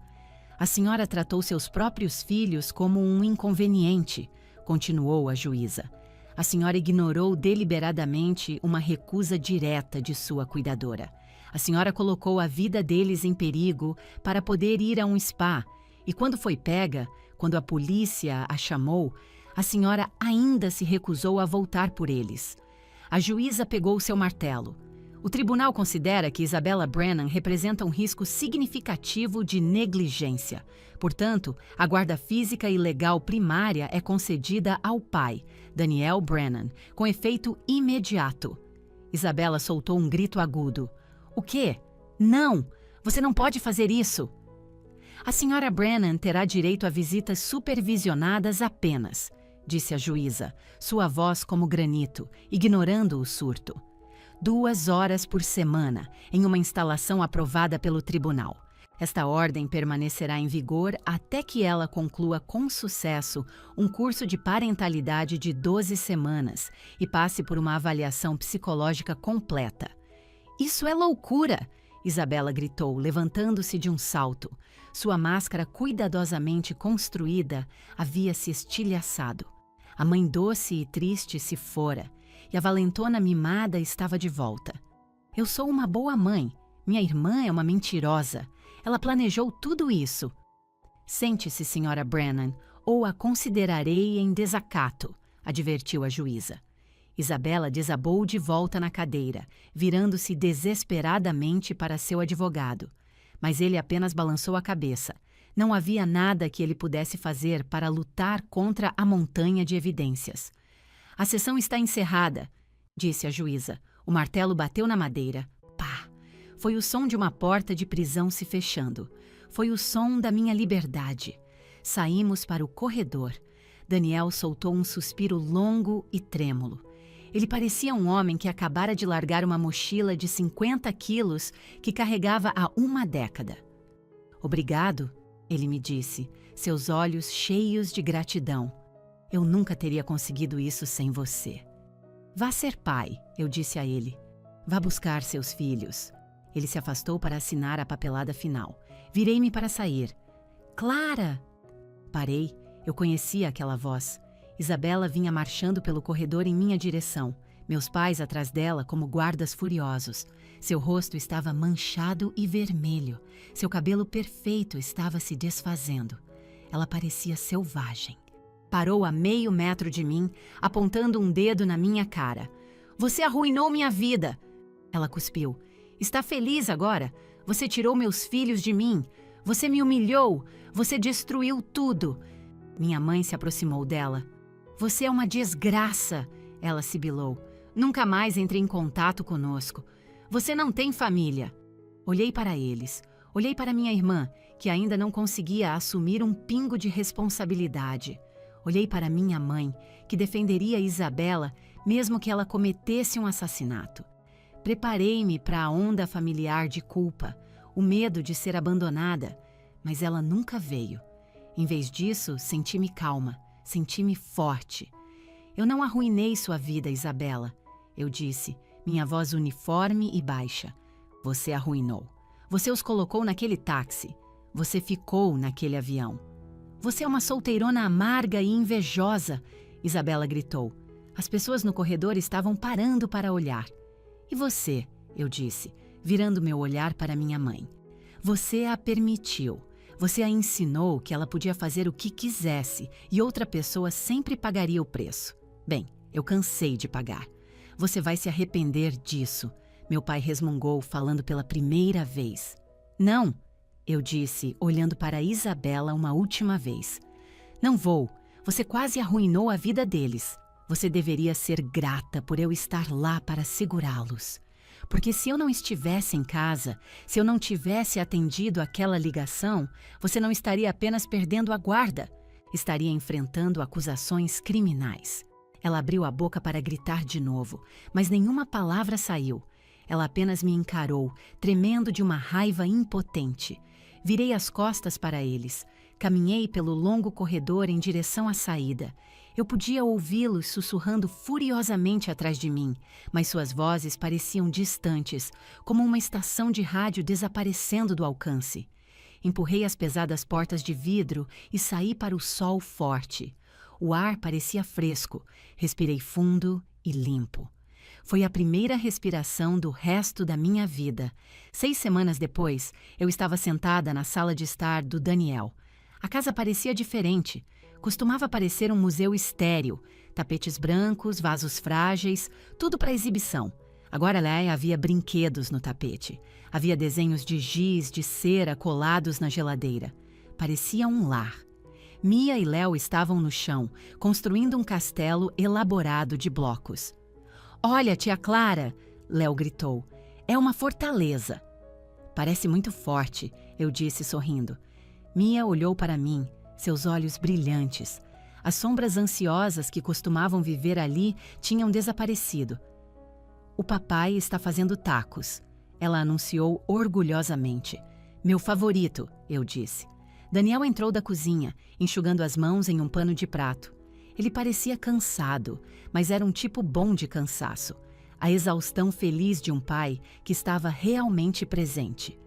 Speaker 1: A senhora tratou seus próprios filhos como um inconveniente, continuou a juíza. A senhora ignorou deliberadamente uma recusa direta de sua cuidadora. A senhora colocou a vida deles em perigo para poder ir a um spa. E quando foi pega, quando a polícia a chamou, a senhora ainda se recusou a voltar por eles. A juíza pegou seu martelo. O tribunal considera que Isabella Brennan representa um risco significativo de negligência. Portanto, a guarda física e legal primária é concedida ao pai, Daniel Brennan, com efeito imediato. Isabella soltou um grito agudo. O quê? Não! Você não pode fazer isso! A senhora Brennan terá direito a visitas supervisionadas apenas, disse a juíza, sua voz como granito, ignorando o surto. 2 horas por semana, em uma instalação aprovada pelo tribunal. Esta ordem permanecerá em vigor até que ela conclua com sucesso um curso de parentalidade de 12 semanas e passe por uma avaliação psicológica completa. Isso é loucura! Isabella gritou, levantando-se de um salto. Sua máscara cuidadosamente construída havia se estilhaçado. A mãe doce e triste se fora, e a valentona mimada estava de volta. Eu sou uma boa mãe. Minha irmã é uma mentirosa. Ela planejou tudo isso. Sente-se, senhora Brennan, ou a considerarei em desacato, advertiu a juíza. Isabella desabou de volta na cadeira, virando-se desesperadamente para seu advogado. Mas ele apenas balançou a cabeça. Não havia nada que ele pudesse fazer para lutar contra a montanha de evidências. A sessão está encerrada, disse a juíza. O martelo bateu na madeira. Pá! Foi o som de uma porta de prisão se fechando. Foi o som da minha liberdade. Saímos para o corredor. Daniel soltou um suspiro longo e trêmulo. Ele parecia um homem que acabara de largar uma mochila de 50 quilos que carregava há uma década. Obrigado, ele me disse, seus olhos cheios de gratidão. Eu nunca teria conseguido isso sem você. Vá ser pai, eu disse a ele. Vá buscar seus filhos. Ele se afastou para assinar a papelada final. Virei-me para sair. Clara! Parei. Eu conhecia aquela voz. Isabella vinha marchando pelo corredor em minha direção. Meus pais atrás dela como guardas furiosos. Seu rosto estava manchado e vermelho. Seu cabelo perfeito estava se desfazendo. Ela parecia selvagem. Parou a meio metro de mim, apontando um dedo na minha cara. Você arruinou minha vida! Ela cuspiu. Está feliz agora? Você tirou meus filhos de mim. Você me humilhou. Você destruiu tudo. Minha mãe se aproximou dela. Você é uma desgraça, ela sibilou. Nunca mais entre em contato conosco. Você não tem família. Olhei para eles. Olhei para minha irmã, que ainda não conseguia assumir um pingo de responsabilidade. Olhei para minha mãe, que defenderia Isabella mesmo que ela cometesse um assassinato. Preparei-me para a onda familiar de culpa, o medo de ser abandonada, mas ela nunca veio. Em vez disso, senti-me calma, senti-me forte. Eu não arruinei sua vida, Isabella, eu disse, minha voz uniforme e baixa. Você arruinou. Você os colocou naquele táxi. Você ficou naquele avião. Você é uma solteirona amarga e invejosa, Isabella gritou. As pessoas no corredor estavam parando para olhar. E você, eu disse, virando meu olhar para minha mãe. Você a permitiu. Você a ensinou que ela podia fazer o que quisesse e outra pessoa sempre pagaria o preço. Bem, eu cansei de pagar. Você vai se arrepender disso, meu pai resmungou, falando pela primeira vez. Não, eu disse, olhando para Isabella uma última vez. Não vou. Você quase arruinou a vida deles. Você deveria ser grata por eu estar lá para segurá-los. Porque se eu não estivesse em casa, se eu não tivesse atendido aquela ligação, você não estaria apenas perdendo a guarda. Estaria enfrentando acusações criminais. Ela abriu a boca para gritar de novo, mas nenhuma palavra saiu. Ela apenas me encarou, tremendo de uma raiva impotente. Virei as costas para eles. Caminhei pelo longo corredor em direção à saída. Eu podia ouvi-los sussurrando furiosamente atrás de mim, mas suas vozes pareciam distantes, como uma estação de rádio desaparecendo do alcance. Empurrei as pesadas portas de vidro e saí para o sol forte. O ar parecia fresco. Respirei fundo e limpo. Foi a primeira respiração do resto da minha vida. 6 semanas depois, eu estava sentada na sala de estar do Daniel. A casa parecia diferente. Costumava parecer um museu estéril. Tapetes brancos, vasos frágeis, tudo para exibição. Agora lá havia brinquedos no tapete. Havia desenhos de giz de cera colados na geladeira. Parecia um lar. Mia e Léo estavam no chão, construindo um castelo elaborado de blocos. "Olha, tia Clara!" Léo gritou. "É uma fortaleza." "Parece muito forte", eu disse sorrindo. Mia olhou para mim, seus olhos brilhantes. As sombras ansiosas que costumavam viver ali tinham desaparecido. "O papai está fazendo tacos", ela anunciou orgulhosamente. "Meu favorito", eu disse. Daniel entrou da cozinha, enxugando as mãos em um pano de prato. Ele parecia cansado, mas era um tipo bom de cansaço. A exaustão feliz de um pai que estava realmente presente.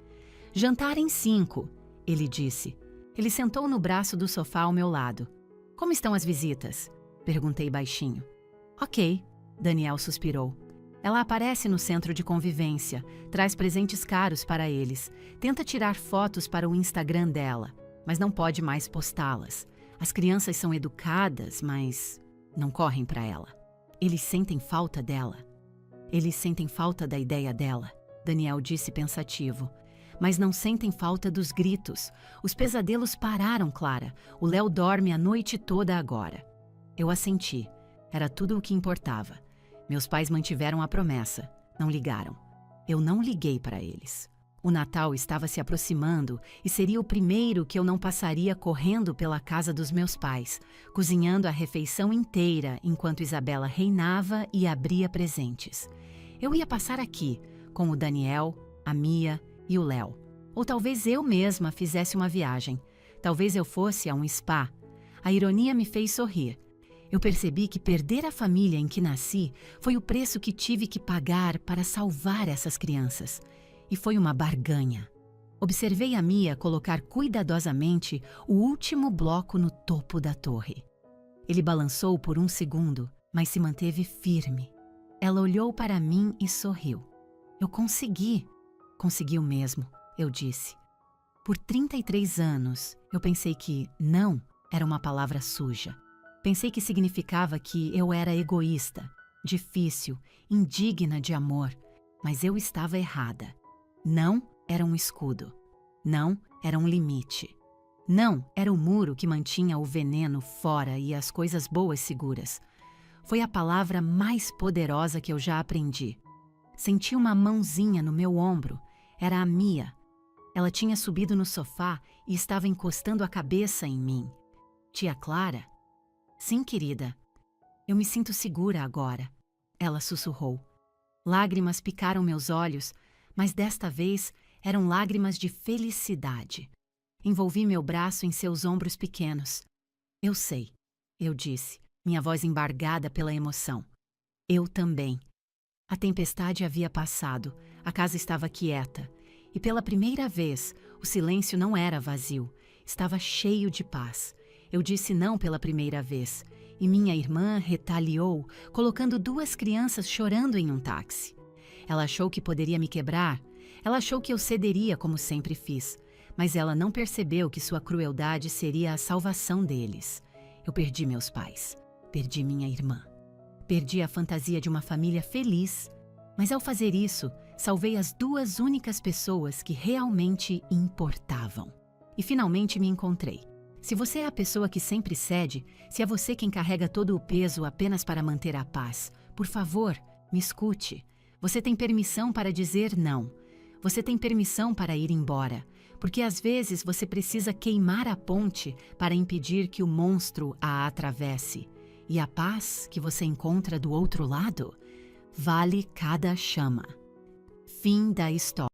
Speaker 1: "Jantar em 5, ele disse. Ele sentou no braço do sofá ao meu lado. "Como estão as visitas?" perguntei baixinho. "Ok", Daniel suspirou. "Ela aparece no centro de convivência, traz presentes caros para eles, tenta tirar fotos para o Instagram dela, mas não pode mais postá-las. As crianças são educadas, mas não correm para ela. Eles sentem falta dela. Eles sentem falta da ideia dela", Daniel disse pensativo. "Mas não sentem falta dos gritos. Os pesadelos pararam, Clara. O Léo dorme a noite toda agora." Eu assenti. Era tudo o que importava. Meus pais mantiveram a promessa. Não ligaram. Eu não liguei para eles. O Natal estava se aproximando e seria o primeiro que eu não passaria correndo pela casa dos meus pais, cozinhando a refeição inteira enquanto Isabela reinava e abria presentes. Eu ia passar aqui, com o Daniel, a Mia e o Léo. Ou talvez eu mesma fizesse uma viagem. Talvez eu fosse a um spa. A ironia me fez sorrir. Eu percebi que perder a família em que nasci foi o preço que tive que pagar para salvar essas crianças. E foi uma barganha. Observei a Mia colocar cuidadosamente o último bloco no topo da torre. Ele balançou por um segundo, mas se manteve firme. Ela olhou para mim e sorriu. "Eu consegui." "Conseguiu mesmo", eu disse. Por 33 anos, eu pensei que não era uma palavra suja. Pensei que significava que eu era egoísta, difícil, indigna de amor, mas eu estava errada. Não era um escudo. Não era um limite. Não era o muro que mantinha o veneno fora e as coisas boas seguras. Foi a palavra mais poderosa que eu já aprendi. Senti uma mãozinha no meu ombro. Era a Mia. Ela tinha subido no sofá e estava encostando a cabeça em mim. "Tia Clara?" "Sim, querida." "Eu me sinto segura agora", ela sussurrou. Lágrimas picaram meus olhos, mas desta vez eram lágrimas de felicidade. Envolvi meu braço em seus ombros pequenos. "Eu sei", eu disse, minha voz embargada pela emoção. "Eu também." A tempestade havia passado, a casa estava quieta. E pela primeira vez, o silêncio não era vazio, estava cheio de paz. Eu disse não pela primeira vez, e minha irmã retaliou, colocando 2 crianças chorando em um táxi. Ela achou que poderia me quebrar, ela achou que eu cederia como sempre fiz, mas ela não percebeu que sua crueldade seria a salvação deles. Eu perdi meus pais, perdi minha irmã, perdi a fantasia de uma família feliz, mas ao fazer isso, salvei as 2 únicas pessoas que realmente importavam. E finalmente me encontrei. Se você é a pessoa que sempre cede, se é você quem carrega todo o peso apenas para manter a paz, por favor, me escute. Você tem permissão para dizer não. Você tem permissão para ir embora, porque às vezes você precisa queimar a ponte para impedir que o monstro a atravesse. E a paz que você encontra do outro lado vale cada chama. Fim da história.